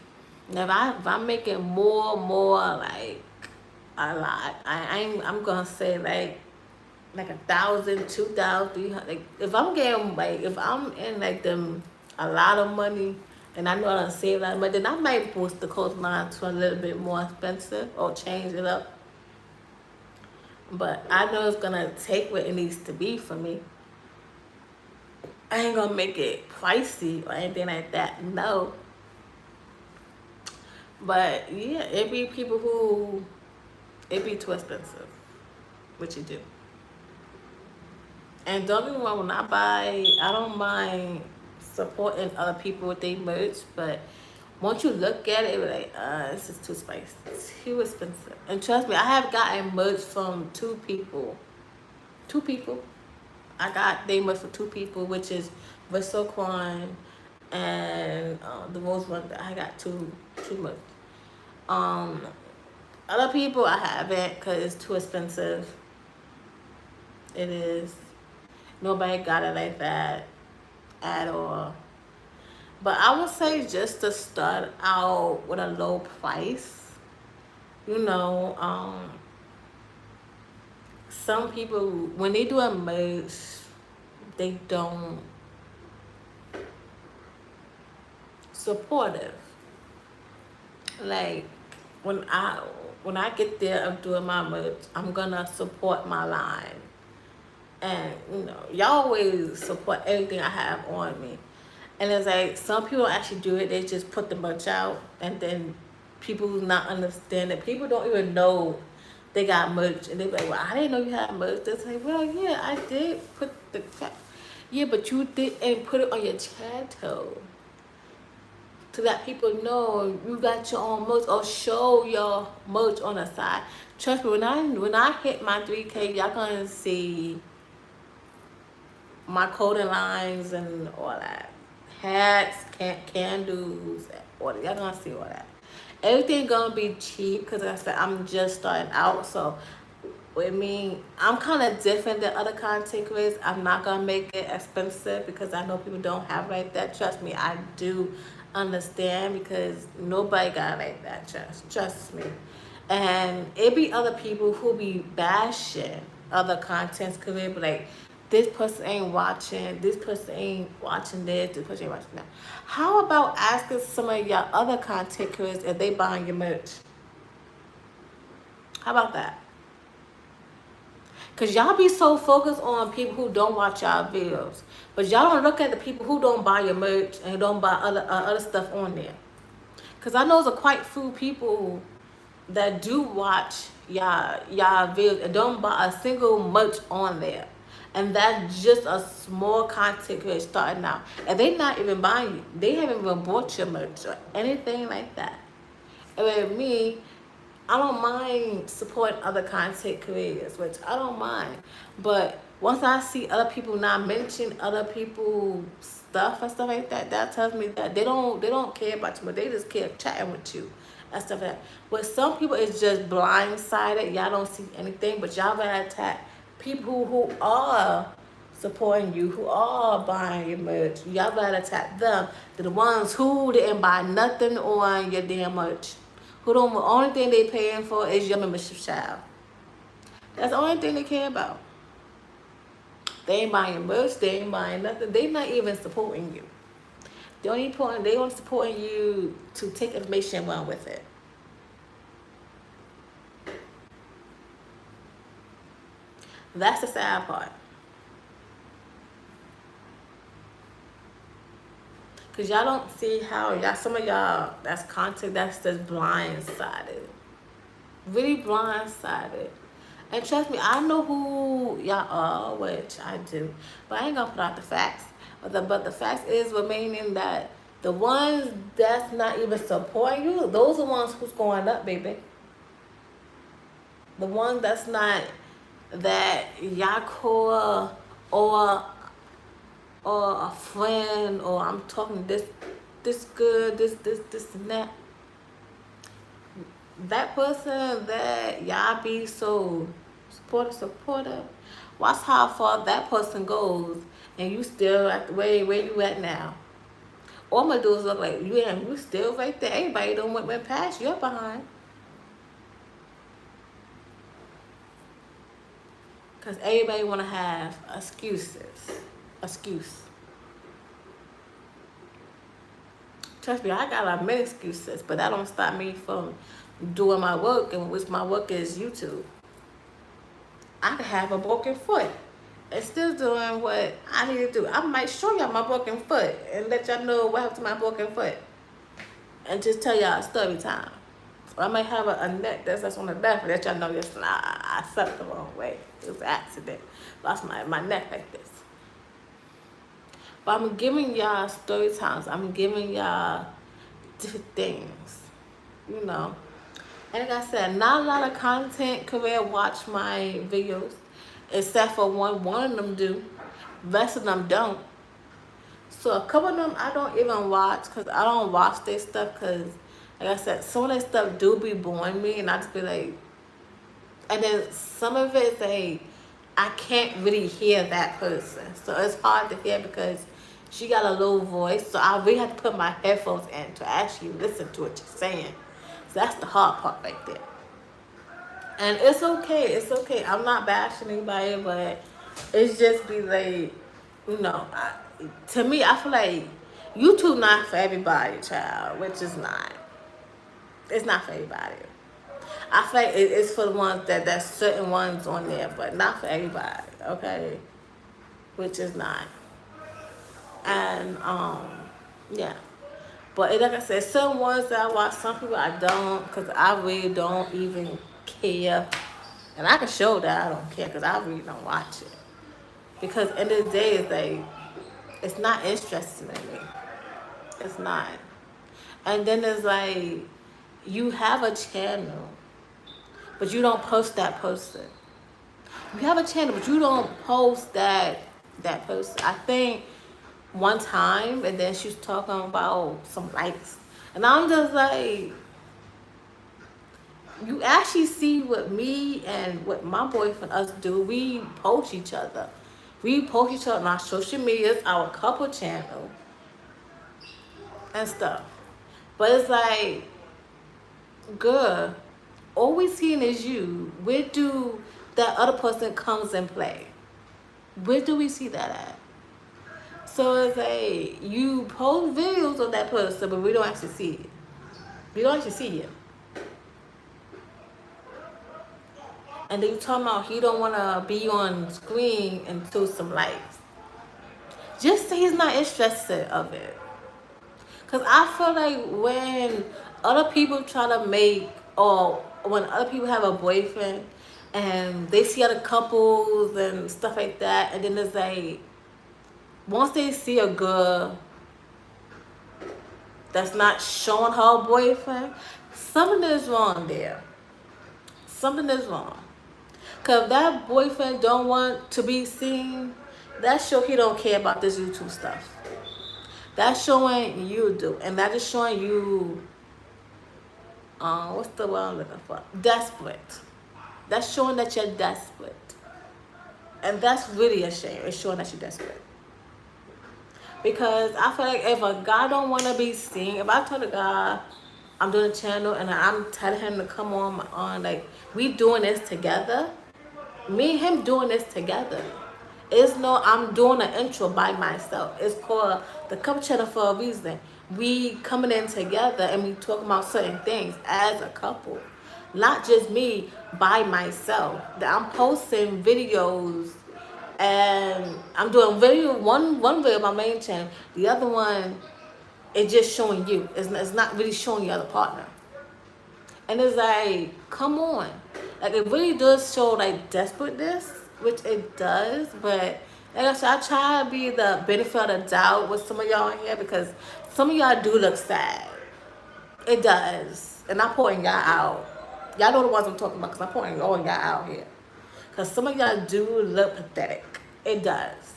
Now if I'm making more like a lot, I'm gonna say like 1,000, 2,000, 300. Like if I'm getting if I'm in like them a lot of money, and I know I don't save a lot of money, then I might boost the cost line to a little bit more expensive or change it up. But I know it's gonna take what it needs to be for me. I ain't gonna make it pricey or anything like that, no. But yeah, it be people who it be too expensive, what you do. And don't get me wrong, when I buy, I don't mind supporting other people with their merch, but Once you look at it, you're like, this is too spicy. It's too expensive. And trust me, I have gotten merch from two people. Two people. I got they merch for two people, which is Gracegorgeous and the Rose one. I got two merch. Other people I haven't because it's too expensive. It is. Nobody got it like that at all. But I would say just to start out with a low price, you know, some people, when they do a merch, they don't supportive. Like, when I get there of doing my merch, I'm gonna support my line. And, you know, y'all always support everything I have on me. And it's like, some people actually do it, they just put the merch out, and then people not understanding. People don't even know they got merch, and they be like, well, I didn't know you had merch. They say, well, yeah, I did put the, yeah, but you didn't put it on your channel to let people know you got your own merch, or show your merch on the side. Trust me, when I hit my 3K, y'all gonna see my clothing lines and all that. Hats, candles, all that. Y'all gonna see all that. Everything gonna be cheap because like I said, I'm just starting out. So with me, I'm kind of different than other content creators. I'm not gonna make it expensive because I know people don't have like that. Trust me, I do understand because nobody got like that. Trust me. And it be other people who be bashing other content creators, but like, this person ain't watching, this person ain't watching this person ain't watching that. How about asking some of y'all other content creators if they buying your merch? How about that? Because y'all be so focused on people who don't watch y'all videos, but y'all don't look at the people who don't buy your merch and don't buy other stuff on there. Because I know there's quite few people that do watch y'all videos and don't buy a single merch on there. And that's just a small content creator starting out. And they not even buying you. They haven't even bought your merch or anything like that. And with me, I don't mind supporting other content creators, which I don't mind. But once I see other people not mention other people's stuff and stuff like that, that tells me that they don't care about you, but they just care chatting with you and stuff like that. But some people it's just blindsided. Y'all don't see anything, but y'all gotta attack people who are supporting you, who are buying your merch. Y'all gotta attack them. They're the ones who didn't buy nothing on your damn merch. Who don't, the only thing they paying for is your membership child. That's the only thing they care about. They ain't buying merch, they ain't buying nothing. They not even supporting you. The only point, they only supporting you to take information and run with it. That's the sad part. Because y'all don't see how, y'all, some of y'all, that's content that's just blindsided. Really blindsided. And trust me, I know who y'all are, which I do. But I ain't gonna put out the facts. But the fact is remaining that the ones that's not even supporting you, those are the ones who's going up, baby. The ones that's not, that y'all call or a friend, or I'm talking this good, this and that. That person that y'all be so supportive, watch how far that person goes, and you still at the where you at now. All I'm gonna do is look like you still right there. Everybody don't went past, you're behind. Cause everybody wanna have excuse. Trust me, I got a many excuses, but that don't stop me from doing my work, and which my work is YouTube. I could have a broken foot and still doing what I need to do. I might show y'all my broken foot and let y'all know what happened to my broken foot, and just tell y'all a story time. Or I might have a neck that's on the left and let y'all know this. I slept the wrong way. It was an accident. Lost my neck like this. But I'm giving y'all story times. I'm giving y'all different things, you know. And like I said, not a lot of content career watch my videos, except for one. One of them do, rest of them don't. So a couple of them I don't even watch because I don't watch their stuff because, like I said, some of their stuff do be boring me, and I just be like, and then some of it is like I can't really hear that person, so it's hard to hear because she got a low voice. So I really have to put my headphones in to actually listen to what she's saying. So that's the hard part right there. And it's okay. It's okay. I'm not bashing anybody, but it's just be like, you know, to me, I feel like YouTube not for everybody, child, which is not. It's not for everybody. I feel like it's for the ones that's certain ones on there, but not for everybody, okay? Which is not. And, yeah. But like I said, some ones that I watch, some people I don't, because I really don't even care. And I can show that I don't care, because I really don't watch it. Because at the end of the day, it's like, it's not interesting in me. It's not. And then there's like, you have a channel, but you don't post that person. You have a channel, but you don't post that person. I think one time, and then she was talking about some likes, and I'm just like, you actually see what me and what my boyfriend us do. We post each other. We post each other on our social medias, our couple channel, and stuff. But it's like, girl, all we seeing is you. Where do that other person comes and play? Where do we see that at? So it's like, you post videos of that person, but we don't actually see it. We don't actually see it. And then you talking about he don't want to be on screen until some likes. Just say he's not interested of it. Because I feel like when other people try to make, or when other people have a boyfriend and they see other couples and stuff like that, and then it's like, once they see a girl that's not showing her boyfriend, something is wrong there. Something is wrong. Because if that boyfriend don't want to be seen, that's sure he don't care about this YouTube stuff. That's showing you do. And that is showing you, what's the word I'm looking for? Desperate. That's showing that you're desperate. And that's really a shame. It's showing that you're desperate. Because I feel like if a guy don't want to be seen, if I tell a guy I'm doing a channel and I'm telling him to come on like, we doing this together, me and him doing this together. It's no, I'm doing an intro by myself. It's called the couple channel for a reason. We coming in together and we talking about certain things as a couple. Not just me by myself. That I'm posting videos and I'm doing one video on my main channel. The other one is just showing you. It's not really showing your other partner. And it's like, come on. Like, it really does show like desperateness, which it does, but like I said, I try to be the benefit of the doubt with some of y'all in here because some of y'all do look sad. It does. And I'm pouring y'all out. Y'all know the ones I'm talking about because I'm pouring all y'all out here. Because some of y'all do look pathetic. It does.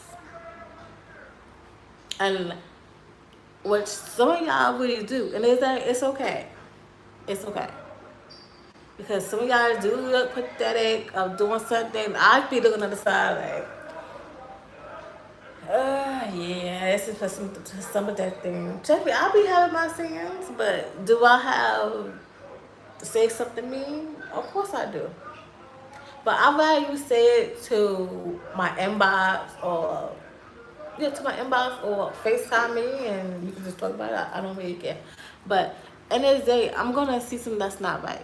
And which some of y'all really do. And it's like, it's okay. It's okay. Because some of y'all do look pathetic of doing something. I'd be looking on the side like, yeah, this is for some of that thing. Check me, I'll be having my sins, but do I have to say something mean? Of course I do. But I'd rather you say it to my inbox or FaceTime me and you can just talk about it. I don't really care. But end of the day, I'm gonna see something that's not right.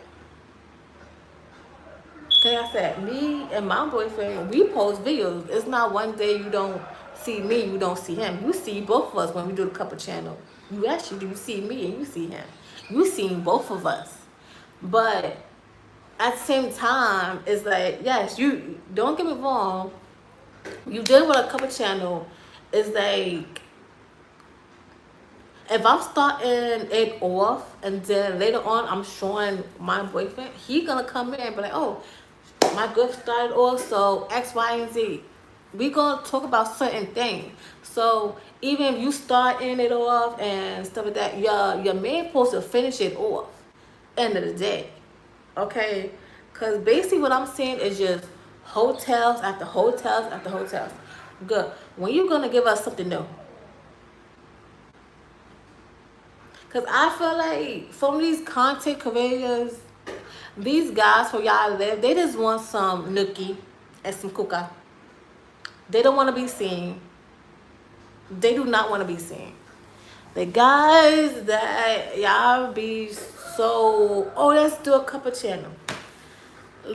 Like I said, me and my boyfriend, we post videos. It's not one day you don't see me, you don't see him. You see both of us when we do the couple channel. You actually do see me and you see him. You seen both of us. But at the same time, it's like, yes, you don't get me wrong. You did with a couple channel. It's like, if I'm starting it off and then later on I'm showing my boyfriend, he gonna come in and be like, oh, my girl started off so X, Y, and Z. We gonna talk about certain things. So even if you starting it off and stuff like that, your man supposed to finish it off. End of the day, okay? Cause basically what I'm saying is just hotels after hotels after hotels. Good. When you gonna give us something new? Cause I feel like from these content creators, these guys for y'all live, they just want some nookie and some kuka. They don't want to be seen. They do not want to be seen. The guys that y'all be so, oh, let's do a couple channel.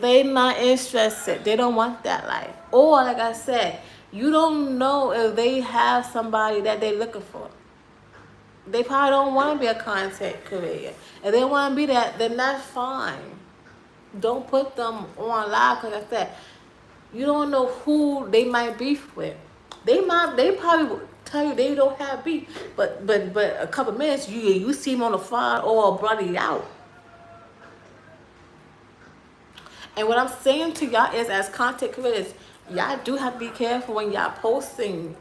They not interested. They don't want that life. Or like I said, you don't know if they have somebody that they looking for. They probably don't want to be a content creator. If they want to be that, then that's fine. Don't put them on live because I said, you don't know who they might beef with. They probably will tell you they don't have beef, but a couple minutes you see them on the phone or bloody out. And what I'm saying to y'all is, as content creators, y'all do have to be careful when y'all posting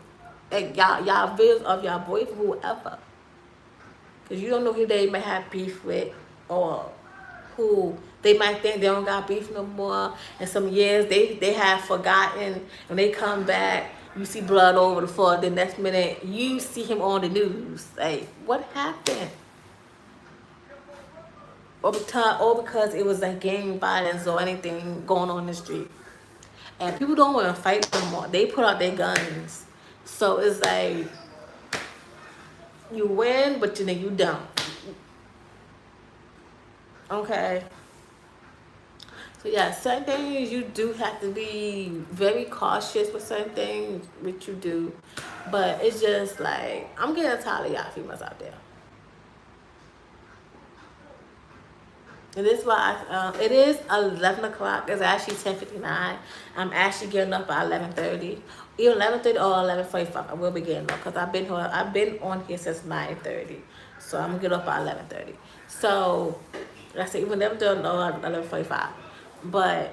like y'all videos of y'all boyfriend, whoever, because you don't know who they may have beef with or who they might think they don't got beef no more. In some years they have forgotten, and they come back, you see blood over the floor. The next minute you see him on the news. Like, what happened? Or because it was like gang violence or anything going on in the street, and people don't want to fight no more. They put out their guns. So it's like you win, but then you don't. Okay. So yeah, certain things you do have to be very cautious with certain things, which you do. But it's just like, I'm getting tired of y'all females out there. And this is why it is 11 o'clock. It's actually 10:59. I'm actually getting up at 11:30. Either 11:30 or 11:45. I will be getting up because I've been on here since 9:30. So I'm gonna get up at 11:30. So like I said, even 11:30 or 11:45. But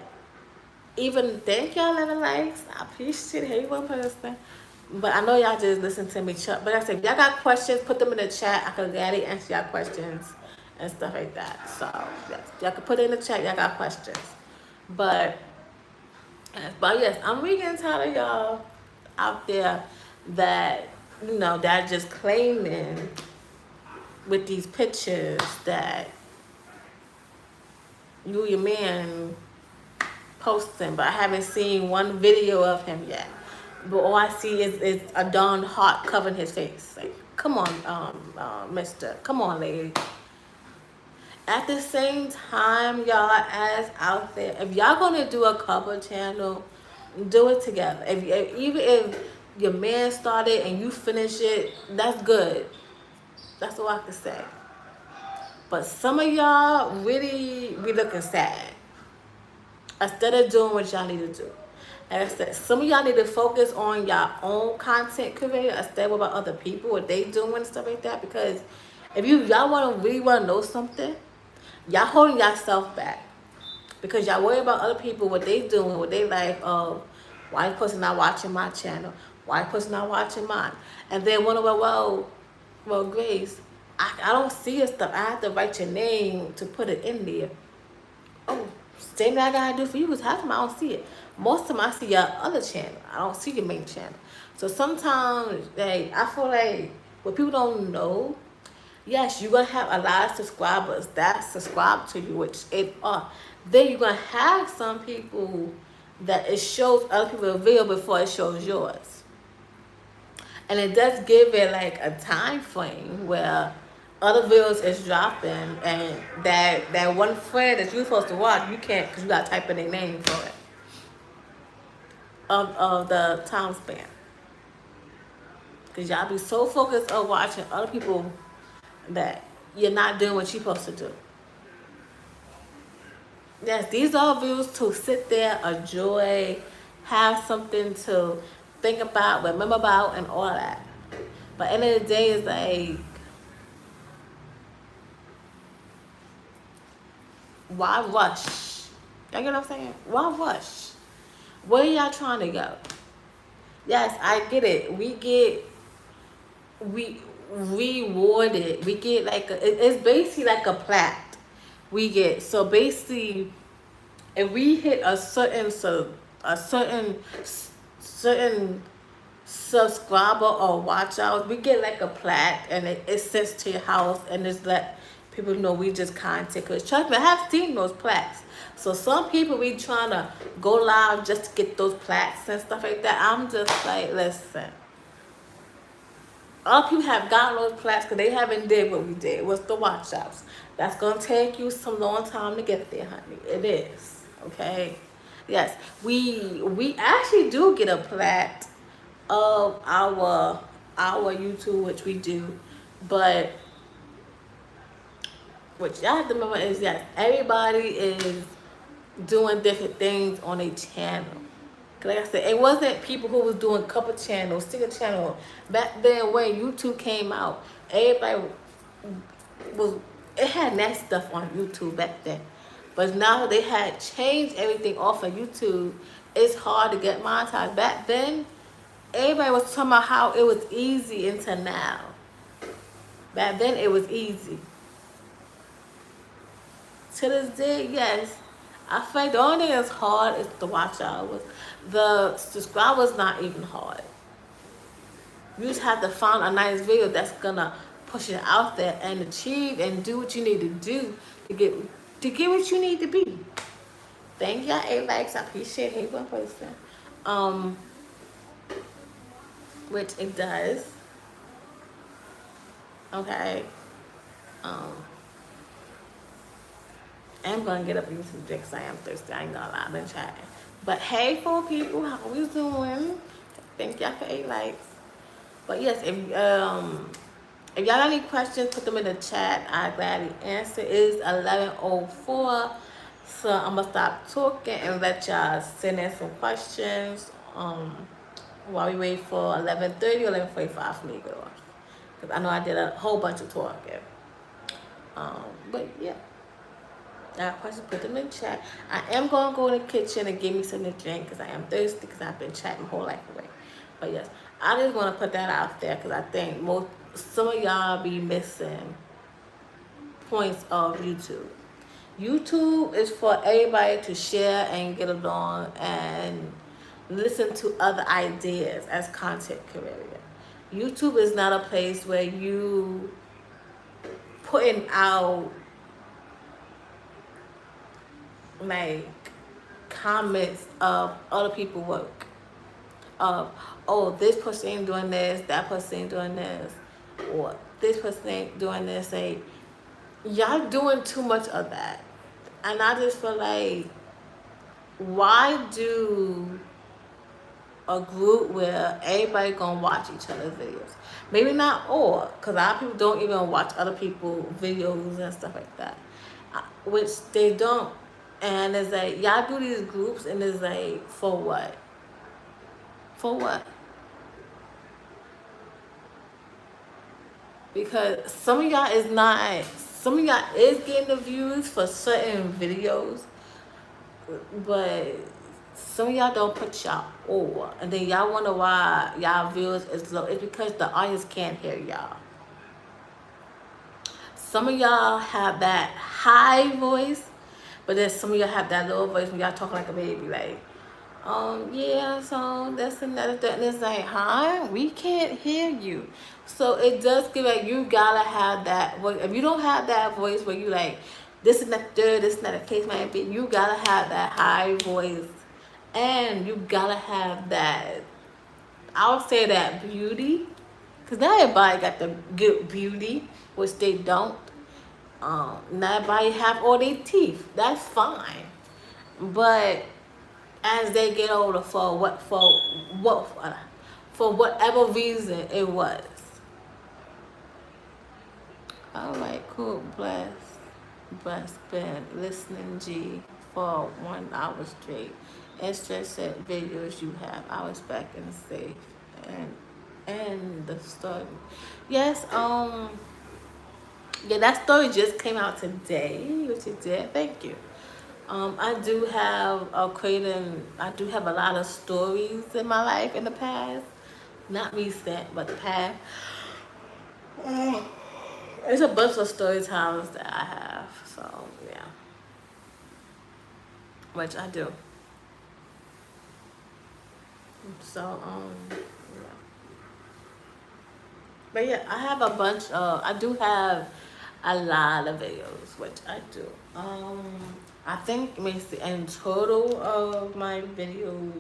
even thank y'all 11 likes. I appreciate it. Hey, one person. But I know y'all just listen to me. But like I said, if y'all got questions, put them in the chat. I can gladly answer y'all questions and stuff like that. So yes, y'all can put it in the chat. Y'all got questions. But yes, I'm really getting tired of y'all out there that, you know, that just claiming with these pictures that you your man posting, but I haven't seen one video of him yet. But all I see is a darn heart covering his face. Like, come on, mister. Come on, lady. At the same time, y'all, as out there, if y'all gonna do a couple channel, do it together. Even if your man started and you finish it, that's good. That's all I can say. But some of y'all really be looking sad instead of doing what y'all need to do. Like I said, some of y'all need to focus on your own content creator instead of about other people, what they doing and stuff like that. Because if y'all really want to know something, y'all holding yourself back because y'all worry about other people, what they doing, what they like. Oh, why this person not watching my channel? Why this person not watching mine? And then wonder, well, Grace, I don't see your stuff. I have to write your name to put it in there. Oh, same thing I gotta do for you is half of them I don't see it. Most of them I see your other channel. I don't see your main channel. So sometimes, like, I feel like what people don't know, yes, you're gonna have a lot of subscribers that subscribe to you, which it are. Then you're gonna have some people that it shows other people a video before it shows yours. And it does give it like a time frame where other videos is dropping, and that one friend that you're supposed to watch, you can't because you gotta type in their name for it. Of the time span. Because y'all be so focused on watching other people that you're not doing what you're supposed to do. Yes, these are videos to sit there, enjoy, have something to think about, remember about, and all that. But at the end of the day, it's like, Why rush? Y'all get what I'm saying? Why rush? Where y'all trying to go? Yes, I get it. We rewarded. We get like it's basically like a plaque. We get so basically if we hit a certain subscriber or watch out, we get like a plaque and it sends to your house and just let people know we just content. Cause trust me, I have seen those plaques. So some people we trying to go live just to get those plaques and stuff like that. I'm just like, listen. Other people have gotten those plaques because they haven't did what we did. What's the watch outs? That's gonna take you some long time to get there, honey. It is. Okay. Yes. We actually do get a plaque of our YouTube, which we do, but what y'all have to remember is that everybody is doing different things on a channel. Cause like I said, it wasn't people who was doing a couple channels, single channel. Back then when YouTube came out, everybody was, it had that stuff on YouTube back then. But now they had changed everything off of YouTube. It's hard to get monetized. Back then, everybody was talking about how it was easy into now. Back then it was easy. To this day, yes. I feel like the only thing that's hard is the watch hours. The subscribers not even hard. You just have to find a nice video that's gonna push it out there and achieve and do what you need to do to get what you need to be. Thank y'all, 8 likes. I appreciate it. One person. Which it does. Okay. I'm gonna get up and get some drinks. I am thirsty. I ain't gonna lie, I've been chatting. But hey, four people, how we doing? Thank y'all for 8 likes. But yes, if y'all got any questions, put them in the chat. I gladly answer. It is 11:04, so I'm gonna stop talking and let y'all send in some questions. While we wait for 11:30 or 11:45 for me to get off, because I know I did a whole bunch of talking. But yeah. Now, questions, put them in the chat. I am going to go in the kitchen and give me something to drink because I am thirsty because I've been chatting my whole life away. But yes, I just want to put that out there because I think some of y'all be missing points of YouTube. YouTube is for everybody to share and get along and listen to other ideas as content creator. YouTube is not a place where you putting out like comments of other people's work, of oh, this person ain't doing this, that person ain't doing this, or this person ain't doing this. Like, y'all doing too much of that, and I just feel like, why do a group where everybody gonna watch each other's videos? Maybe not all, because a lot of people don't even watch other people's videos and stuff like that, which they don't. And it's like, y'all do these groups and it's like, for what? For what? Because some of y'all is getting the views for certain videos, but some of y'all don't put y'all over. And then y'all wonder why y'all views is low. It's because the audience can't hear y'all. Some of y'all have that high voice, but then some of y'all have that low voice when y'all talk like a baby, like, yeah, so that's another thing. And it's like, huh? We can't hear you. So it does give like, you gotta have that voice. If you don't have that voice where you like, this is not third, this is not a case might be, you gotta have that high voice. And you gotta have that, I would say that beauty. Because not everybody got the good beauty, which they don't. Not everybody have all their teeth. That's fine. But as they get older, for whatever reason it was. All right, cool. Bless. Been listening, G, for 1 hour straight. Interested videos you have. I was back and safe and the story. Yes. Yeah, that story just came out today, which it did. Thank you. I do have I do have a lot of stories in my life in the past. Not recent, but the past. It's a bunch of story times that I have. So, yeah. Which I do. So, yeah. But yeah, I have a bunch of, I do have a lot of videos, which I do. I think let me see, in total of my videos,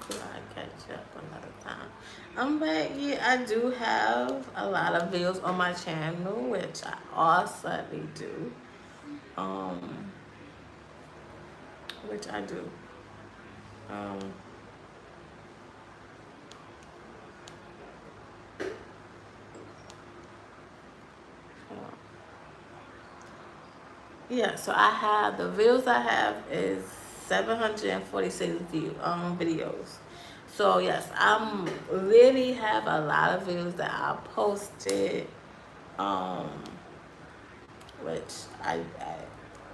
could I catch up another time? But yeah, I do have a lot of videos on my channel, which I also do. Um, which I do. Um, Yeah, so I have the videos I have is 746 videos. So yes, I'm really have a lot of videos that I posted, um, which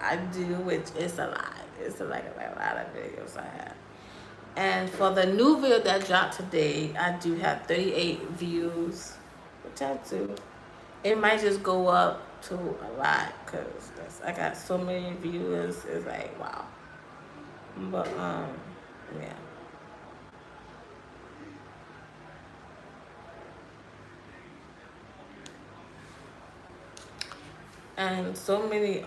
I do, which is a lot. It's like a lot of videos I have. And for the new video that dropped today, I do have 38 views, which I do. It might just go up to a lot because I got so many viewers. It's like wow. But yeah. And so many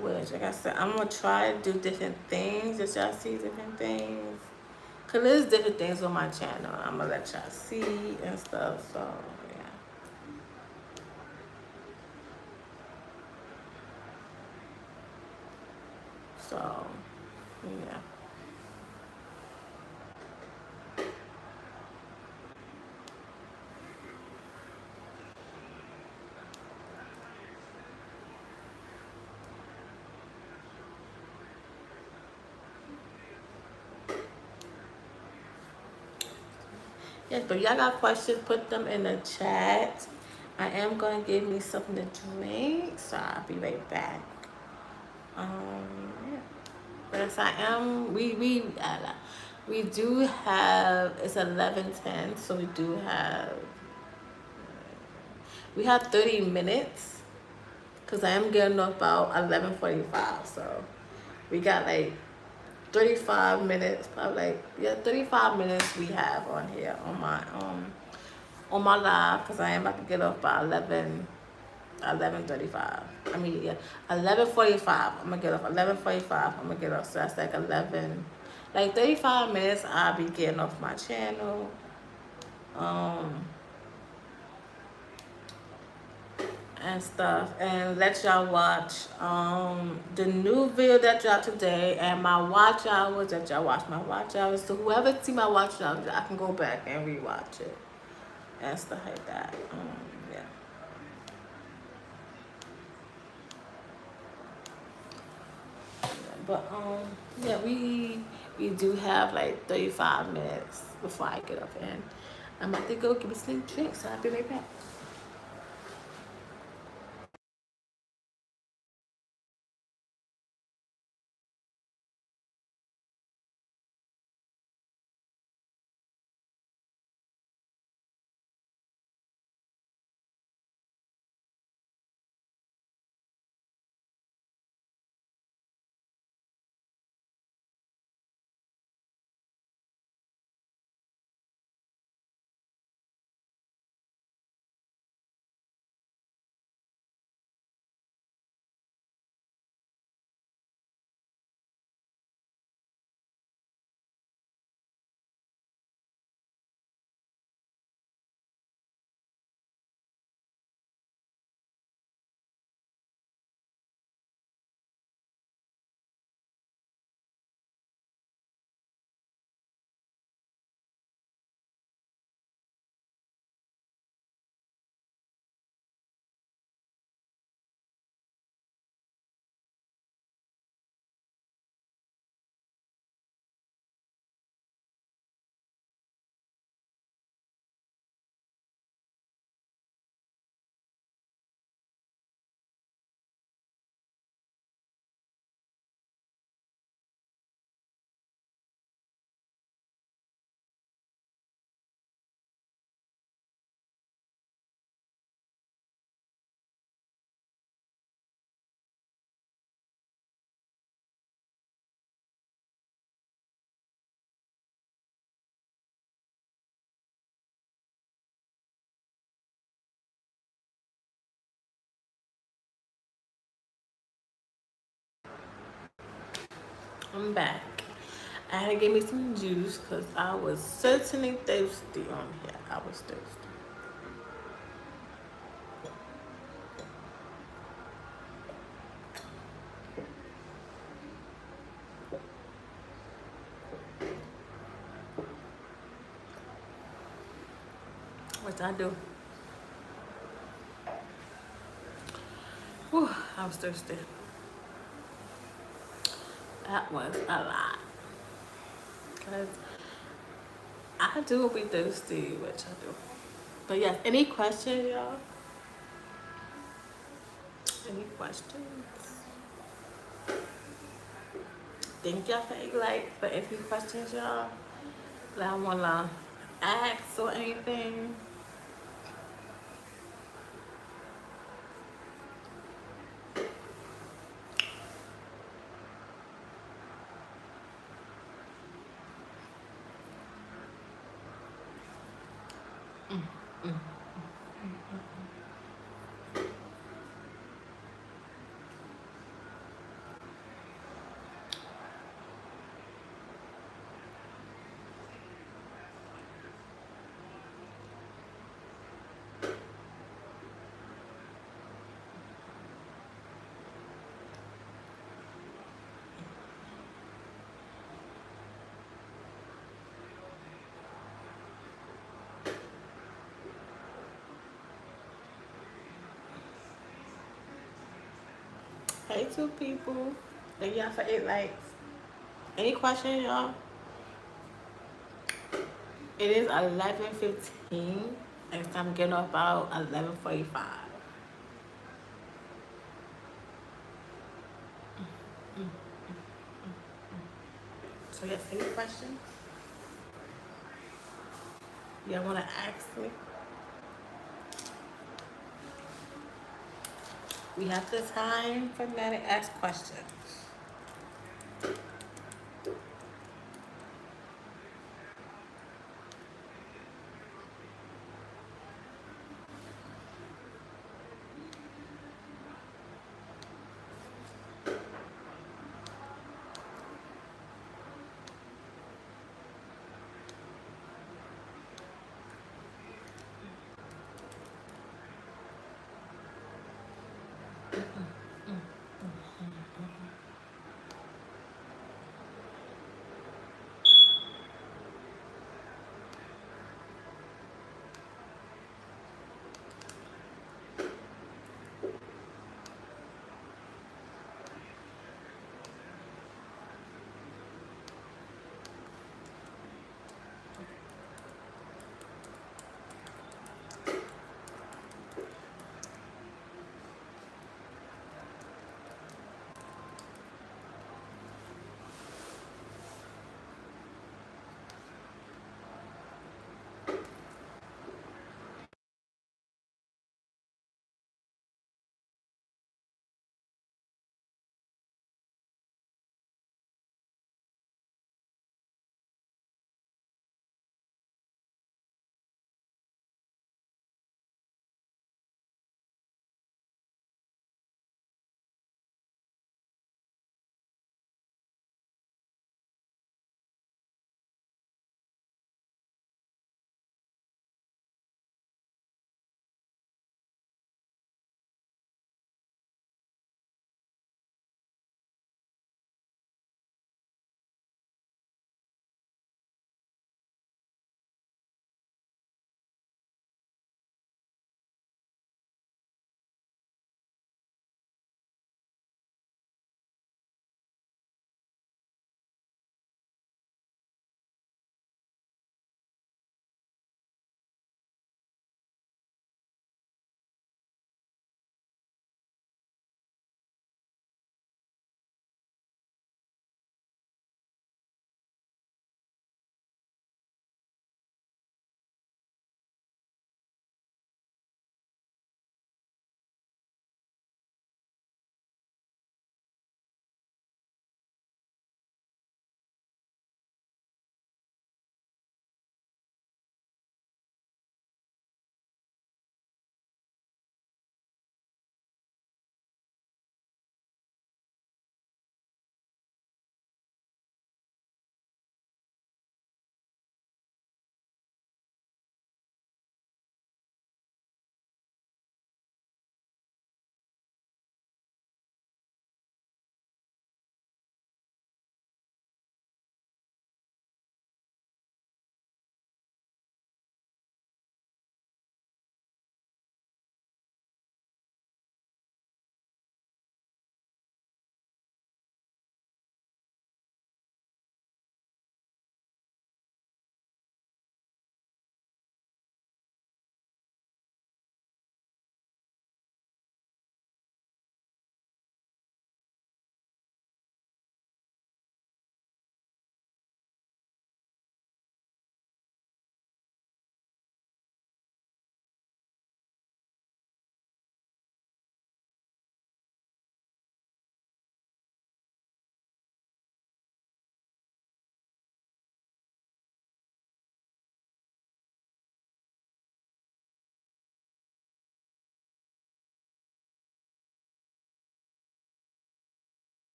which like I said, I'm gonna try to do different things that y'all see different things. Cause there's different things on my channel. I'm gonna let y'all see and stuff. So yeah. So yeah. Yes, but y'all got questions, put them in the chat. I am gonna give me something to drink, so I'll be right back. Yeah. Yes, I am. We do have. It's 11:10, so we have 30 minutes because I am getting off about 11:45. So we got like 35 minutes, probably like yeah 35 minutes we have on here on my live because I am about to get off by 11:35. I mean, yeah, 11:45. I'm gonna get off 11:45. I'm gonna get off. So that's like 35 minutes. I'll be getting off my channel. Um, and stuff, and let y'all watch the new video that dropped today and my watch hours that y'all watch my watch hours. So whoever see my watch hours, I can go back and rewatch it and stuff like that. Yeah. But yeah, we do have like 35 minutes before I get up, and I'm about to go get a sneak drink, so I'll be right back. I'm back. I had to get me some juice because I was certainly thirsty on here. I was thirsty. What I do? Whew, I was thirsty. That was a lot. Because I do be thirsty, which I do. But yes, any questions, y'all? Any questions? Thank y'all for a like. But any questions, y'all, that I wanna ask or anything? Hey, two people. Thank y'all for 8 likes. Any questions, y'all? It is 11:15. And I'm getting off about 11:45. So yes, any questions? Y'all wanna ask me? We have the time for that to ask questions.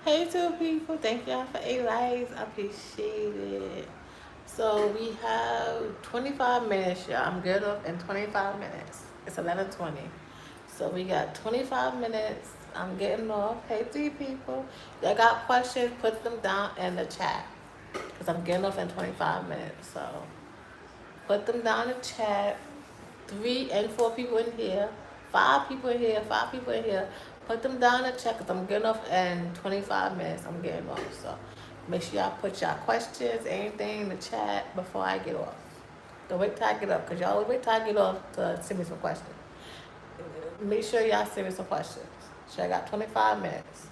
Hey, two people. Thank y'all for 8 likes. I appreciate it. So we have 25 minutes, y'all. I'm good off in 25 minutes. It's 11:20. So we got 25 minutes. I'm getting off. Hey, three people. Y'all got questions? Put them down in the chat. Because I'm getting off in 25 minutes. So put them down in the chat. 3 and 4 people in here. 5 people in here. 5 people in here. Put them down in the chat because I'm getting off in 25 minutes. I'm getting off. So make sure y'all put y'all questions, anything in the chat before I get off. Don't wait till I get up because y'all always wait till I get off to send me some questions. Make sure y'all send me some questions. So I got 25 minutes.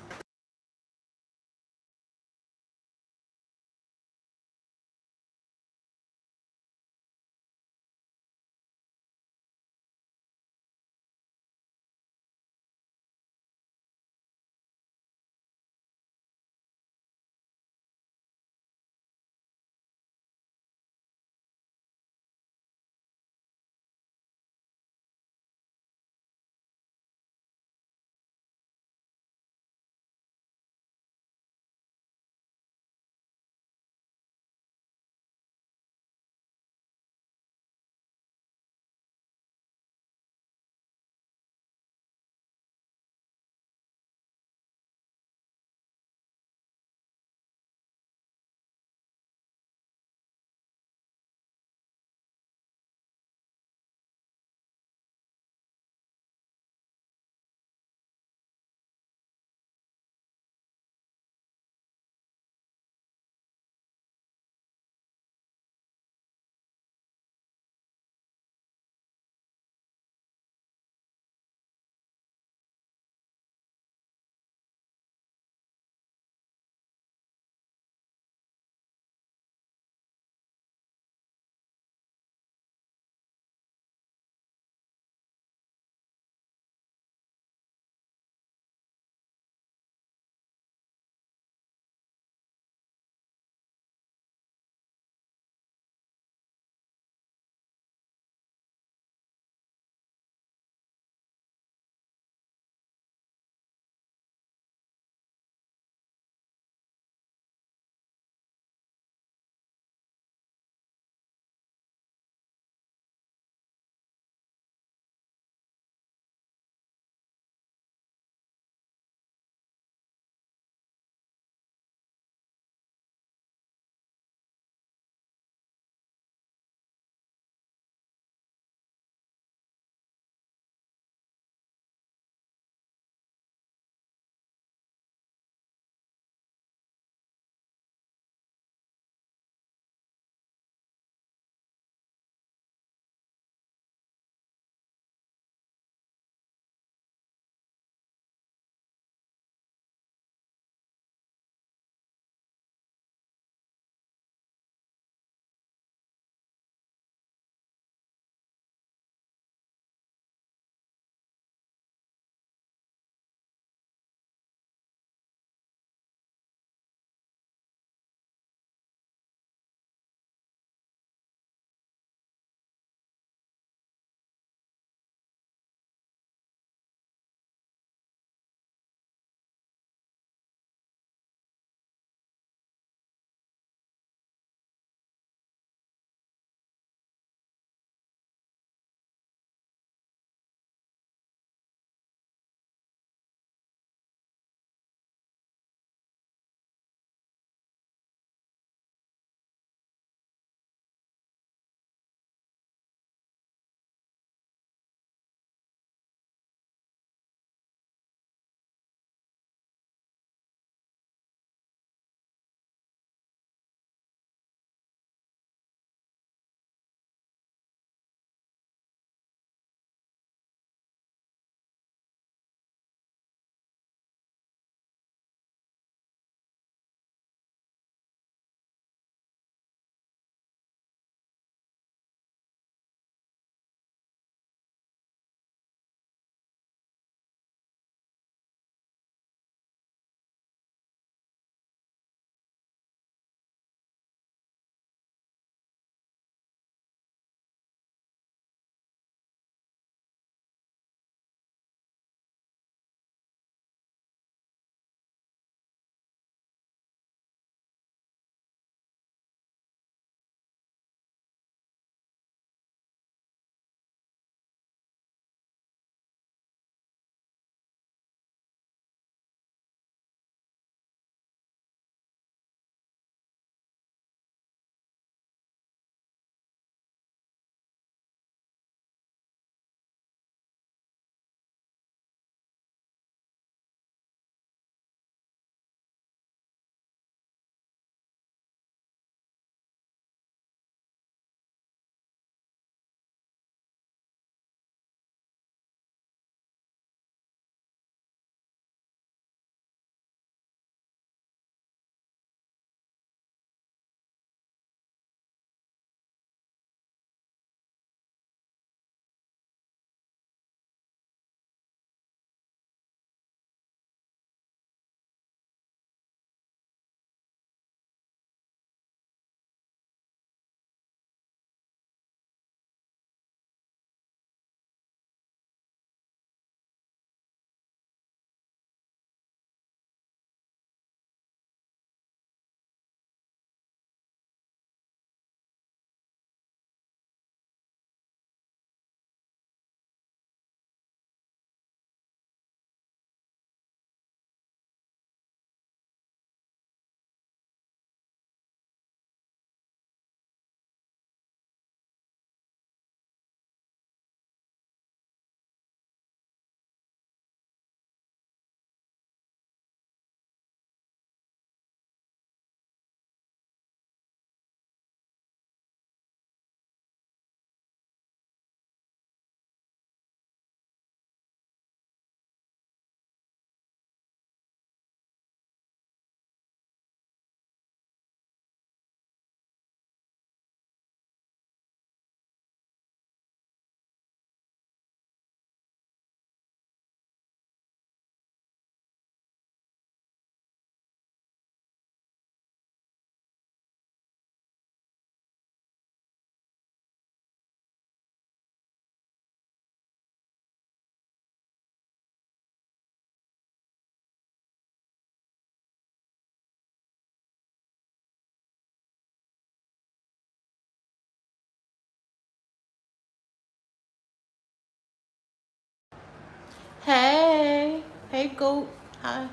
Hey, hey, goat. Hi.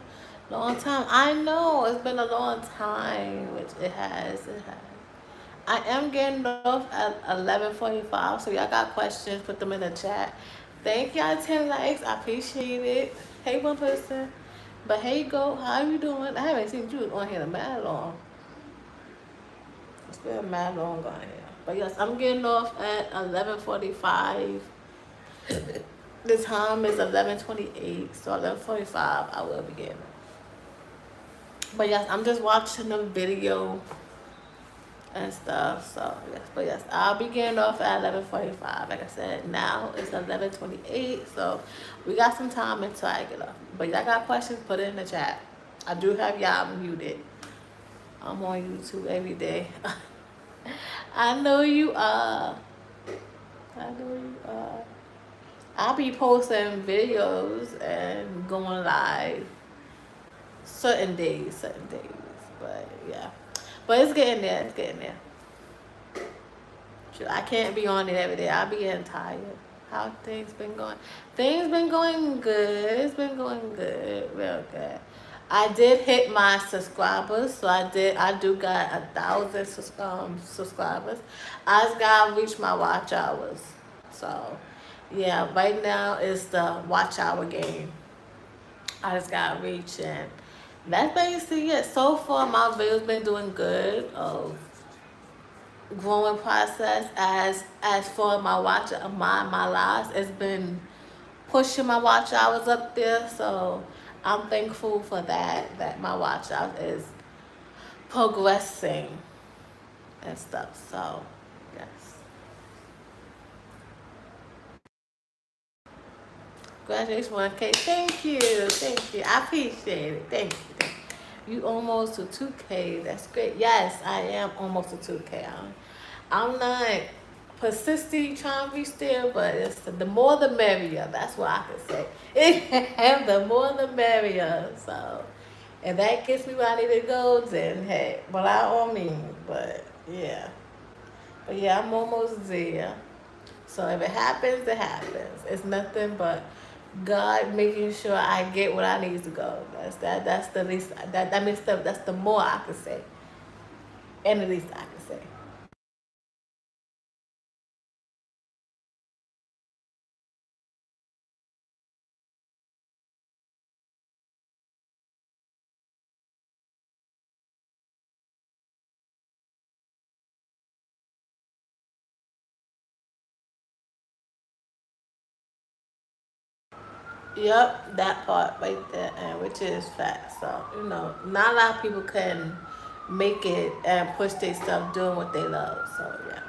Long time. I know it's been a long time, which it has. It has. I am getting off at 11:45, so y'all got questions, put them in the chat. Thank y'all 10 likes. I appreciate it. Hey, one person. But hey, goat. How you doing? I haven't seen you on here in mad long. It's been mad long on here. But yes, I'm getting off at 11:45. The time is 11:28, so 11:45 I will begin. But yes, I'm just watching the video and stuff. So yes, but yes, I'll be getting off at 11:45. Like I said, now it's 11:28, so we got some time until I get off. But y'all got questions? Put it in the chat. I do have y'all muted. I'm on YouTube every day. I know you are. I know you are. I'll be posting videos and going live certain days. But yeah, but it's getting there. It's getting there. I can't be on it every day. I'll be getting tired. How things been going? Things been going good. It's been going good, real good. I did hit my subscribers, so I do got 1,000 subscribers. I just gotta reach my watch hours. So yeah, right now it's the watch hour game. I just got reach, and that's basically it. So far, my video's been doing good. Growing process as for my watch my lives, it's been pushing my watch hours up there. So I'm thankful for that my watch hours is progressing and stuff. So yes. Graduation 1K. Thank you. Thank you. I appreciate it. Thank you. You almost to 2K. That's great. Yes, I am almost to 2K. I'm not persisting trying to reach there, but it's the more the merrier. That's what I can say. The more the merrier. So, if that gets me where I need to go, then hey, by all means. But yeah. But yeah, I'm almost there. So if it happens, it happens. It's nothing but God making sure I get what I need to go. That's the least. That means that's the more I can say, and the least I can say. Yep, that part right there, and which is fact. So not a lot of people can make it and push their stuff doing what they love. So yeah.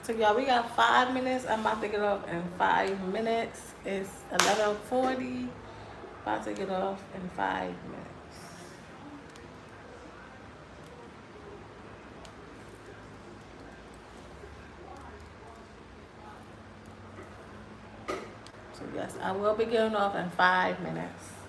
So y'all, we got 5 minutes. I'm about to get off in 5 minutes. It's 11:40. About to get off in 5 minutes. So yes, I will be getting off in 5 minutes.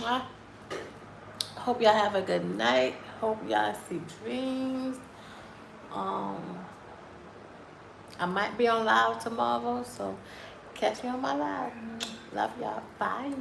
I hope y'all have a good night. Hope y'all see dreams. Um, I might be on live tomorrow, so catch me on my live. Love y'all. Bye.